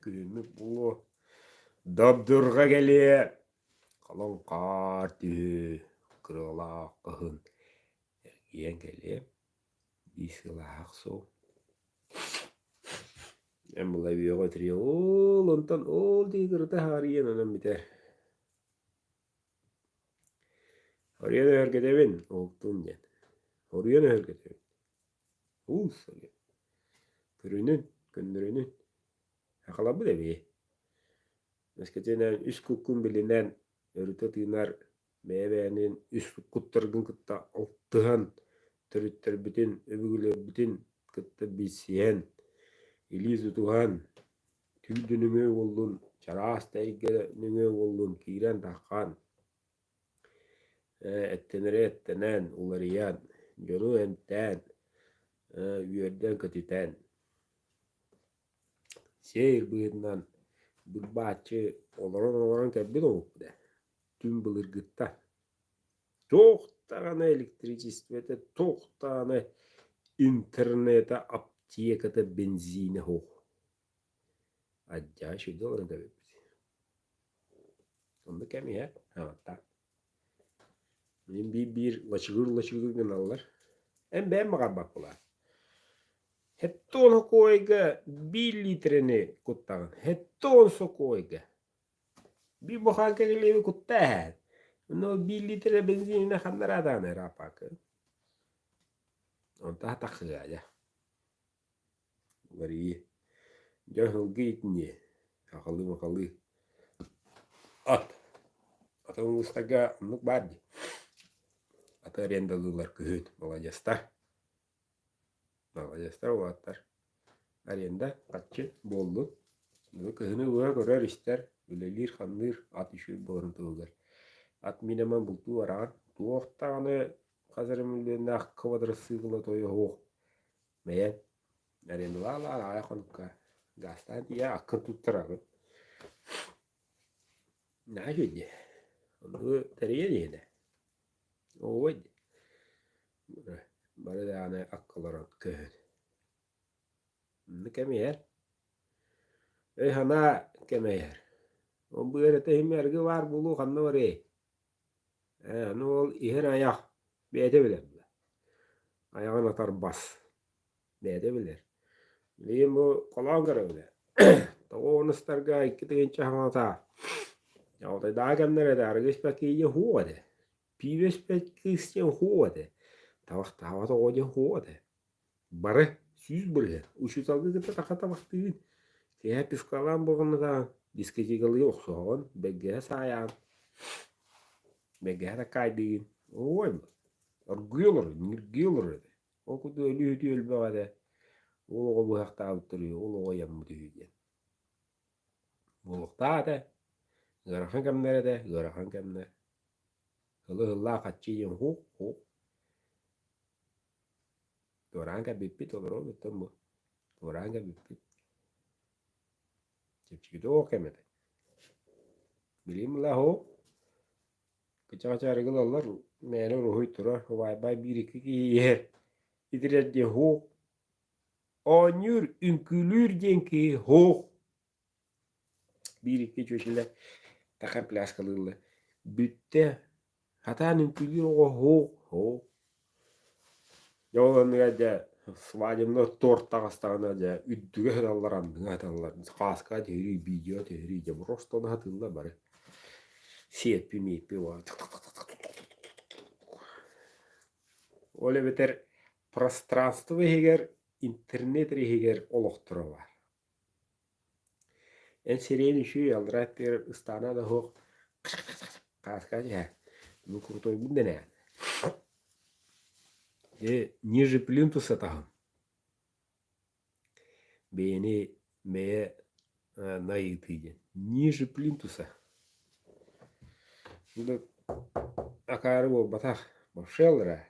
günlük bulu. Dabdurga geliye. Kalon qar tühü. Kırılaq qıhın. Ergiyen geliye. Bisilaq so. En bulay bir götürüyor. Ol ondan ol diye kırdı hariyen onun biter. Hariyen hareket edin. Oğutun yen. Hariyen hareket edin. Uus. Kürünün. Gündürünün. Akala bu da bir. Eskiden üst kukun bilinen örüte tığınar Bäbänin üst kuttargın kıtta altıhan törüttер bütün öbügüler bütün kıtta bisiyen Elizu tuhan tüldününgö bollun çaras täige nüngö bollun kiren takan ettenere ettenen ulariyan jonu emten üerden kötüten seyir bıyından bir bahçe olaran kebbin olup da tüm bılırgıtta çok tane elektricistete çok tane internete aptiyekata benzine ho acayip şey de olur tabii. Onu kemi ya. Ha, benim bir laçıgır gınalar. En ben mi bak bular. Hette onu koyga 1 litreni kuttagan. Hette onu so koyga. Bir buhan kegelevi kutta. No 1 litre benzinine kanlara adane rapakı. On tahta kıgaja. Var iyi. Jahıl gitniye. Akalı makalı. At. Atın ustaga nuk bardi. Ata rendalılar kühüt. Malajastar. Malajastar o atlar. Arenda kaççı bollu. Bu kızını uğa görer ister. Bilelir kandır at işi borun tuğgar. At mineman bultu varan. Tuğaktağını kazarımın kıvadır sığıla toyu hoğ. Meyen. Arenda la ayakonukka. Gastan diye akın tutturarı. Ne şöyle. Onu teriye diyene. O vaydı. Bari de anı akılların köhün. Ne kemeyer? Hana kemeyer. O bu yere tehimlergi var bulu kanlı var ne ol iher ayak. Beyde bilir. Ayağın atar bas. Beyde bilir. Bileyim bu kolan öyle. Tağı nıstarga iki tegince hamata. Ya o da daha kemlere de argış peki iyi huade. Pives peki isteyen huade. Tavak da oca huade. Barı. Süz bırı. Uşu salgı gıta takata baktığın. Kaya piskalan boğunu da diskecigalı yok soğun. Begge sayan. Begge da kaydığın. Oy mu? Argıyorlar. O kudu ölü bağda. Uluğu bu hakta avutturuyor. Uluğu yammu düğüyen. Uluğda da. Garahan kemlere de. Garahan kemler. Hılla kaççıyım. Huk. Doranga bipit olur o bitti bu. Doranga bipit. Çiftçikide o kemede. Bileyim la ho. Kaça regılarlar. Mene ruhu tura. Vay bay bir iki yer. İdiret de ho. Onur ünkülür denki ho. Bir iki çeşitler. Takar plas kalırlar. Bitte. Hatan ünkülür o ho. Yolun da svadimda tort tağıstağına da üddüge hıdallar andığına hıdallar. Kaska tehri, video tehri. Просто da hıdallar bari. Siyetpi miyetpi var. Öyle beter пространство heger, internet heger oluqtura var. En sereni şu yaldırat bir ıstana da hoq. Kaska ya. Bu kurtoy bunda ne? Ниже плинтуса там. Beni meye naitıydı. Ниже плинтуса. Burada akarı bu batak. Başlayallara.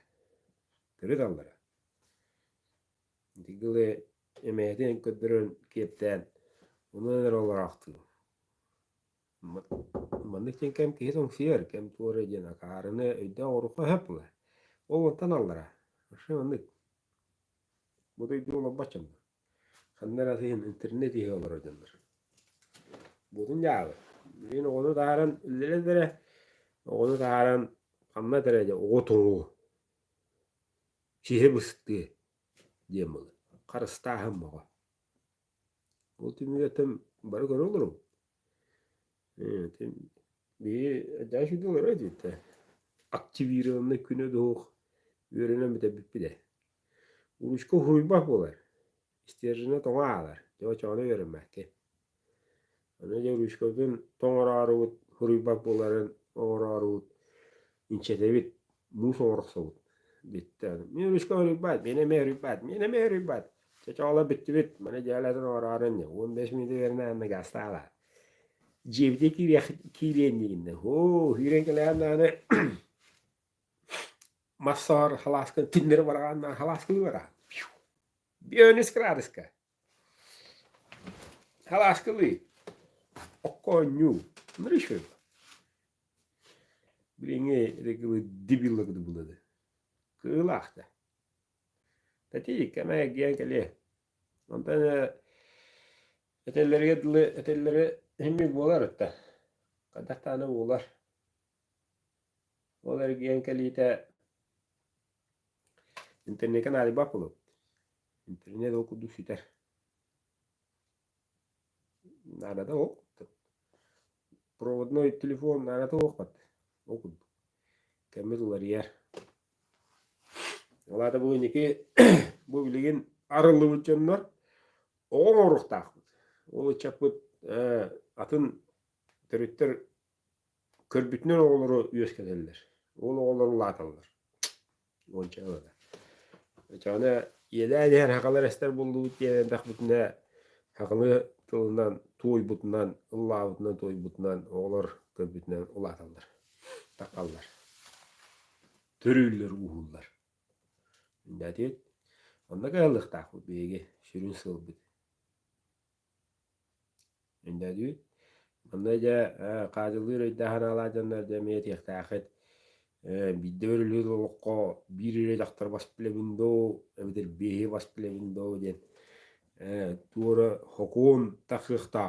Tırıdallara. Digili emeğden kötürün kepten. Onu neler olaraktı. Mandıkçın kem kehiton fiyer. Kem tuğraycın akarını öde orufa hepla. Oğlantan allara. Aşı mandık. Bu da idiola başım. Kanlara sehin interneti olur canlar. Budun yağı. Yine onu daran ilerlere onu daran kanna derece o tonu. Şihe bıstı diyemeli. Karısta hem baba. Ultimate barı görür olurum. Bir acayip şey olur öyle. Aktivirönne küne doğuk. Öğrenemedi bir de. Uluşka huybak olar. İstiyacına toğa ağlar. Çoğunu öğrenmek ki. Ana uluşka'nın toğa ağrıvut. Huybak oların ağrıvut. İnçetebit Musa orksabut. Bitti. Mürüskö rübat, mene rübat. Çağla bitti bit. Bana cehalatın orarın ya. 15 minute verine anna gastala. Cebde kirlendiğinde. Ho, hürenkelerden masar halaskın tinleri varağından halaskın varağın. Bir önüs kırarıska. Halaskılı. Okonyu. Nırı şöyle. Biringe de dibillik de buladı. Kığılakta. Tati kama giyen kale. Ondan etelleri hemmi bolar ötte. Kadak tane bolar. Bolar giyen kalite internetten ali bakulu. İnternet okudu süter. Arada o. Проводной телефон arada okudu. Okudu. Kemmet olar yer. Olada bu indiki bu bilgin arılı uçanlar oğun orukta. O çapıt atın törüttür körbütünün oğulları üyeskedirler. Oğulları latallar. Onca öyle. Çağına yeden hakalar ester bulduğu diyen takbutuna hakalı tılından toy butundan Allah butundan toy butundan oğullar körbütünden ulatallar. Takallar. Törüller uğullar. Nədət? Onda qalıq taxı bege şirin sılbıt. Nədət? Onda ja qazılır dahan alacanlar jamiyet yaxtaqet. Bidörlü olqo biri daqtar bas bilebindo, ebidir behi bas bilebindo den. Tuora hukun taxıqta.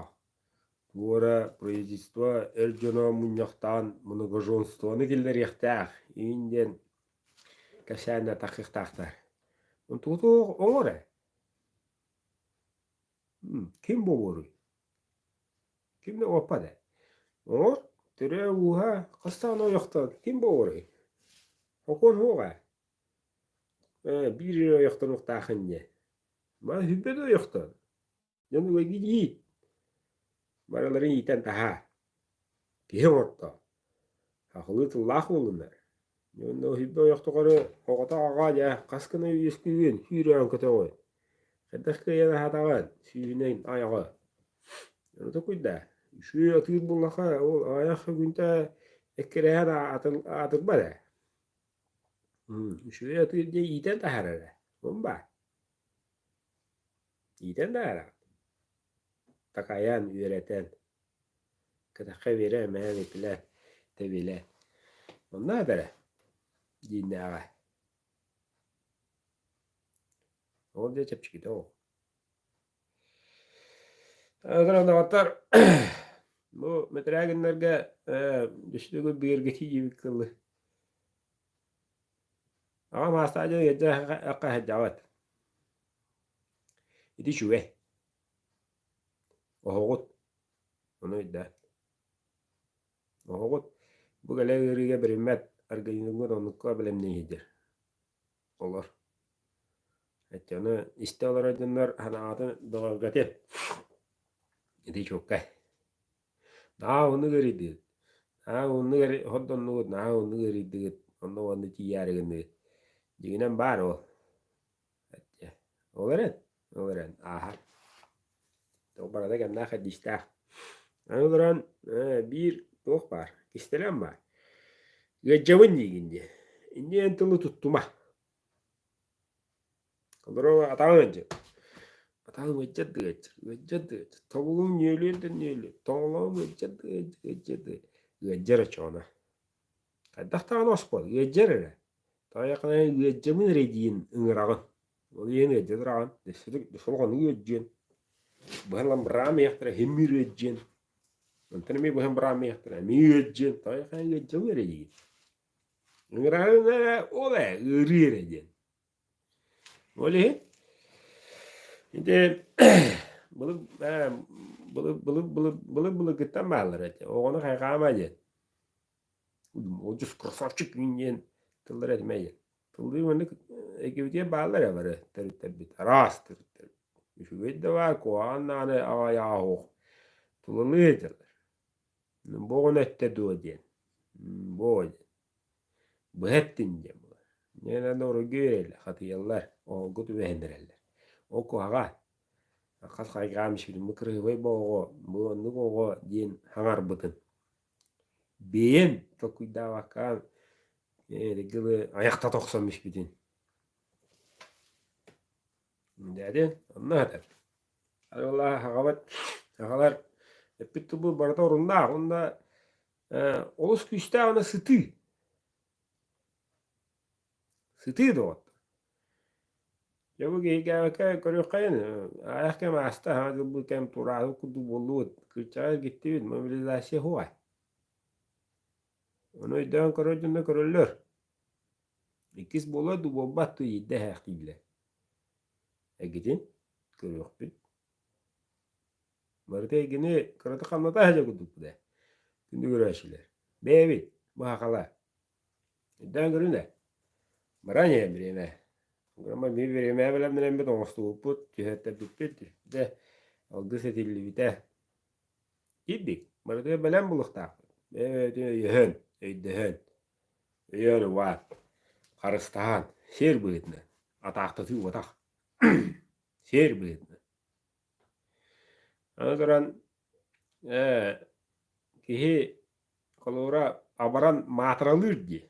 Tuora производство эржона munjaqtan многоженствоны келдер yaxtaq. Инден кашана taxıqtaqtar. Untuk ongore. Kim bu boru? Kim ne opada? Or tere uha qastano yoqtan. Kim bu boru? Hokon hoga. Bir yoqtan uqtaqınne. Ma hübbedo yoqtan. Yanı ve gidi. Baraların yiten taha. Kim orta? Haqlı tullah olunlar. Yanı hübbe yoqtaqarı hoqata ağa ya qaskını yesküyün. Hürüyen kötü. Kadakka yana hatagan. Suyunen ayağı. Yanı da kuyda. Şu atır bullaka o ayak günte ekkereye da atık bada. Şu atır diye iten taharara. Bomba. Iten tahara. Takayan üreten. Kadakka vere mehani pile tebile. Ondan bere. Dinle ağa. O diye çepçikide o. Ağırdan atar. Bu metragenlerge düştüğü bir geçici bir kıllı. Ama hastacı yedde akka heccavat. İdi şüve. Oğut. Onu iddia. Oğut. Bu galerige bir immet. Argayınlığı onu kabilem neydir. Olur. Etçanı iste olarak hana adı doğalgatı. İdi çok kay. Daha onu görüydü. Daha onu görüydü. Hoddan nuğut. Daha onu görüydü. Onda onu çiyarı gönlü. Jiginen bar o. Olaret. Aha. Toparada ganda hadista. Anıdıran bir toq var. İstelen var. Gecavın digindi. İndi entılı tuttuma. Kaldıra atağın önce. Atağın geccadı. Tavuğun niyeli. Tavuğun geccadı. Geccara çoğuna. Kaddaqtağın ospol. Geccara. Tayaqına gecamın rediyin ıngırağın. O yeni geccadrağın. Desulğanı geccan. Bahalan brami yaxtara hemmi geccan. Antara mi bahan brami yaxtara mi geccan. Tayaqına gecamın rediyin. Ingırağın ola ıri rediyin. Öyle. Şimdi bunu gittan bağlar ete. Oğunu kayqamadı. Ucuz krasavçık günden tıldır etmeyi. Tıldır onu ekibitiye bağlar ya var. Tabi rast. Şu vedde var ko anane ayağı hoq. Tılırlı ederler. Boğun ette doğu diyen. Boğun. Bıhettin diye bu. Nene doğru göreyle hatıyallar. O kutu beğendireller. O kohaga. Kas kaygamış bir mıkırı vay boğo. Bu onu boğo diyen hangar bıtın. Beğen. Tokuyda bakan. Gılı ayakta toksanmış bitin. Dedi. Anladım. Allah hakabat. Hakalar. Hep bitti bu barda orunda. Onda olus küste ona sıtı. Sıtı da o. Ya bu geyik körü kayın. Ayak kem hasta ha bu kem turağı kudu bolu. Kırçağa gitti bir mobilizasyon huwa. Onu iddian körücünde körüller. İkiz bola du bobattu yidde hakille. Gidin körük bit. Marta gene kırata kanata haja kuduk da. Gündü görüşürler. Bebi bu hakala. İddian köründe. Maranya birine. Ama bir birime bile menen bir dostu put. Cihette bit. De aldı setilli bite. Gittik. Marta belen bulukta. Evet yehön. Eydehön. Yehön var. Karıstahan. Şer bıyıtını. Ataktı vatak. Şer bıyıtını. Ondan kihi kolora abaran matralır diye.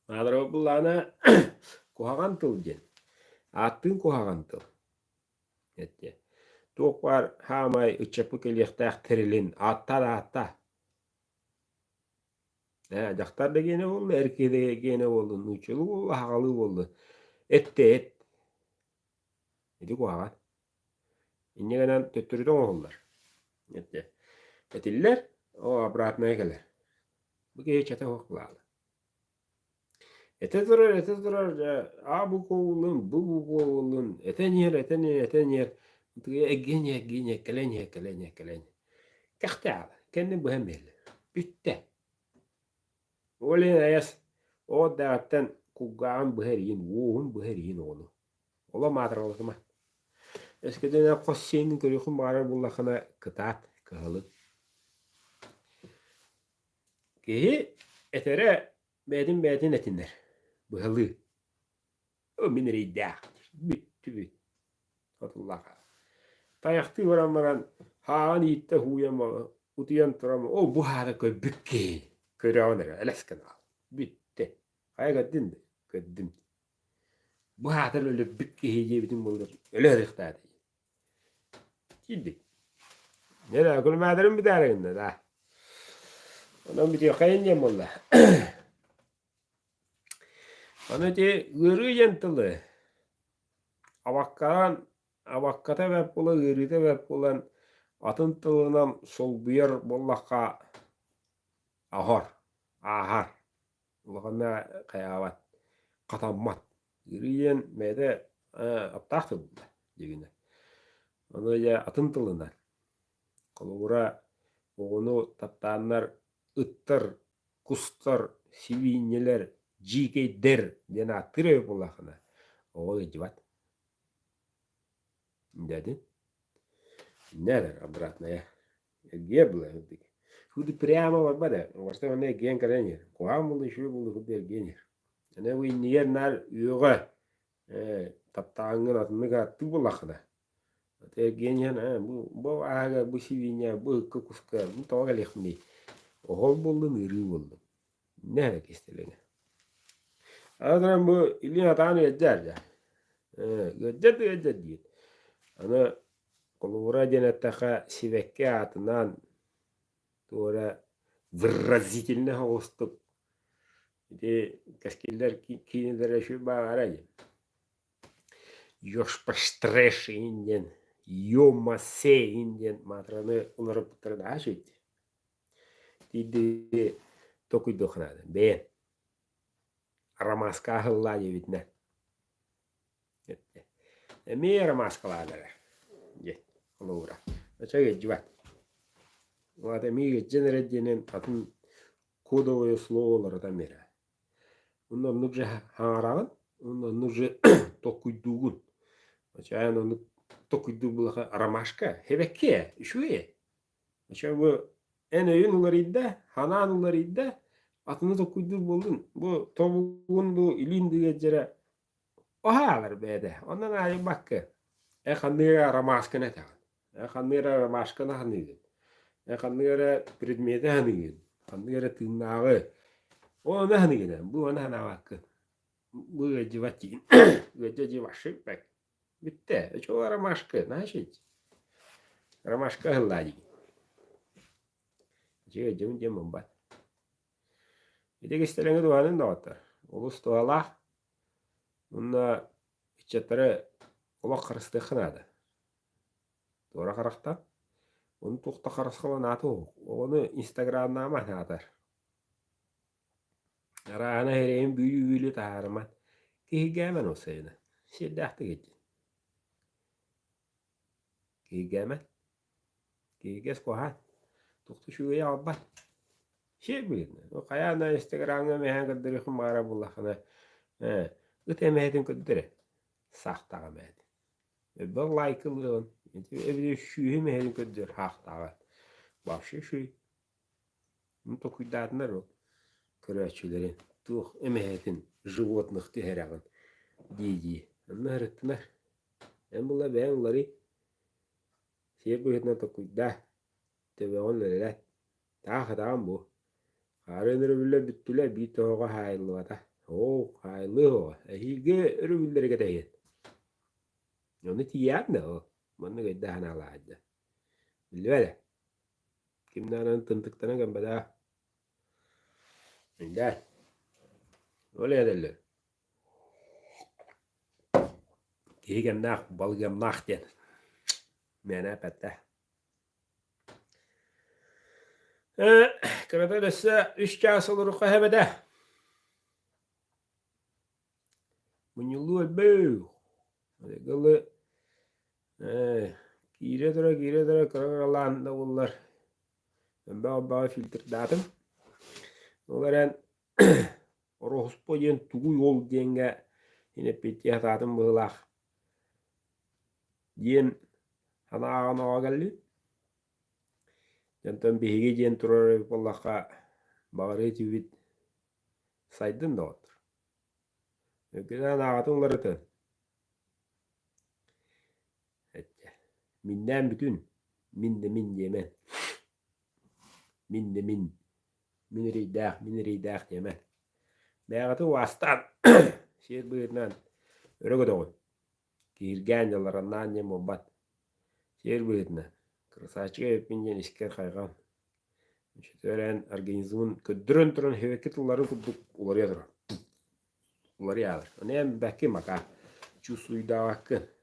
Matral bullana kuhagan tıl diye. Attın kuhagan tıl. Ette. Tok var hamay uçapı kelihtak terilin. Atta da atta. Jaktar da gene oldu. Erkeği de gene oldu. Nuçulu oldu. Hagalı oldu. Ette et. Edi kuhagan. İnnegenen töttürüden oldular. Ette. Etiller o abratmaya gelir. Bu geyi çete hoklalı. Ete durar. Bu kovulun, bu kovulun. Eten yer. Egenye, kelenye. Kahte ala. Kendi bu hem belli. Bitti. Olin ayas. O dağıttan kuggağın bu her yiyin. Vuhun bu her yiyin oğlu. Ola madra oldu. Eskiden kos şeyinin körüyükün bağırar bullakına kıtaat, kıhalı. Gehi etere bedin etinler. Bıhalı. O mineri dağ. Bitti. Hatullah. Tayaktı varan haan yitte huyama utiyan turama. O bu hada koy bükke. Kıravanlara elesken al. Bitti. Kaya gaddin. Bu hada öyle bükke heyce bitin bulur. Öyle hırıktadı. Giddik. Nere akıl madarim bir tarihinde da. Ondan bitiyor kayıncam valla. Onu diye gırı yantılı. Avakkata vep bola ırıda vep bolan atın tılından sol buyar bollakka ahar. Ulağına kayavat. Katammat. Iriyen mede aptaktı bunda. Degine. Onu ya atın tılından. Kolubura oğunu taptanlar ıttır, kustar, sivinyeler, jike der. Dena attırıyor bollakına. Oğlu civat. Dedi. Neler обратная. Где была? Худи прямо в бада. Варста не ген каренер. Куам булды şu buldu худи генер. Ne bu niyer nar yuga. Taptağın atını gattı bulakına. Te genyen bu aga bu sivinya bu kukuska bu toga lehmi. Ohol buldu niri buldu. Ne hareket istelene. Adran bu ilin atanı eder ya. Eder diye. Ana Kolura денеттаха сивекке атынан туора выразительно хостук. Ити каскилдер кинилер эши багарай. Ёш паштреш инден, ёмасе инден матраны улары путырда ашит. Тиди токуй дохнады. Бен. Рамаска хыллады витне. Эми рамаскалалары. Kolura. Açık civat. Vada mi generedinin atın kodовое словолары da mera. Ondan nurje haragan, ondan nurje tokuyduğun. Açık onu tokuyduğu bulaha aramashka, hebekke, şuye. Açık bu en öyün ularıydı, hanan ularıydı, Atını da kuydur buldun. Bu tobuğun bu ilindi gecere. O halar bede. Ondan ayrı bakkı. Kandıra ramaskına ta. Kandıra ramaskına hanıydı. Kandıra predmeti hanıydı. Kandıra tırnağı. O ne hanıydı? Bu ona hana bakkı. Bu gece vatin. Gece başı bak. Bitti. Çoğu ramaskı. Ne şey? Ramaskı hılladı. Cem membat. Bir de gösterene duanın da var. Ulus doğala. Bununla içetleri ola karıştı kınadı. Doğru karakta. Onu tuqta karışkılan atı o. Onu Instagram'da ama atar. Arağına hereyim büyüğüyle taharıman. Kihi gelmen o sayını. Şeddahti geçti. Kihi gelmen. Kihi gez kohan. Tuqta şuya albat. Şey bilin. O kayana Instagram'da mehen kıddırıkın mağara bullakına. Öte mehedin kıddırı. Sahtağı mehedin. Bir like'ılığın. Evde şuyu mehedin kıddırı. Haqtağı. Вообще şu. Ну, то cuidadılar o. Kıraççıların. Tuh emehetin. Животных teherağın. Diye. Onlar ettiler. En bunlar ben onları şey bu etna to cuida. Tebe onları. Tamam bu. Karınları bile bittüler. Bir toğa hayırlı vata. O hayırlı o. Hilge ürünleri gideyin. Onu tiyat ne o. Bana göre daha ne alaydı. Bilmem. Kimden tıntıklarına gömbede. Öyle. Öyle ederler. Kihigem balgam den. Mene pette. Kırada desse 3 kağıs olur kahvede. Munyulu bey. Galı gire dura kırılan da bunlar. Ben bağ filtre dadım. Onların Orospo yen tugu yol denge yine peti hatadım bığlak. Yen hana ağana ağagalli. Jantan behige yen turare pollaka bağırı civit saydın da otur. Öküden ağatın larıtı. Minden bütün. Min de min yemen. Min de min. Min riydağ yemen. Bağatı vastan. Şehir buyurnan. Öyle doğun. Kirgen yıllarından yem obat. Şehir buyurnan. Kırsaçıga öpünyen isker kaygan. Şöyle organizmun ködürün turun hareketleri kudduk uları yadır. Uları yadır. Ne belki maka. Şu suyda hakkı.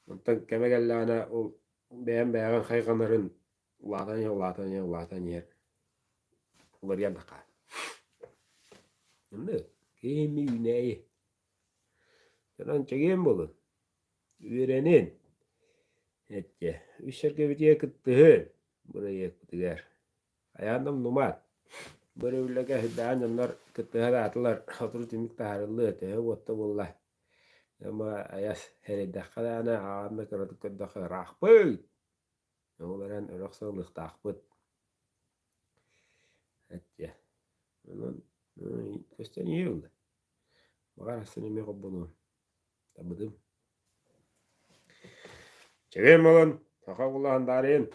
Ondan keme gellana o beğen kayganların ulatan yer. Uları yadır ka. Ne? Kimi yüneyi. Yanan çekeyim bulun. Ürenin. Ette. Üşerke bitiye kıttığın. Buraya kıttıgar. Ayağındım numat. Böyle ülke hiddan onlar kıttığa da atılar. Oturup timik taharıllı öteye. Otta bullah. Ama ayas heredakka da ana ağanda kıradık kıddakka rahbıy. Onların öröksağlık takbıt. Ette. Kösten iyi oldu. Bakar hasını eme kobbunu. Tabıdım. Çekeyim olun. Taka kulağın darayın.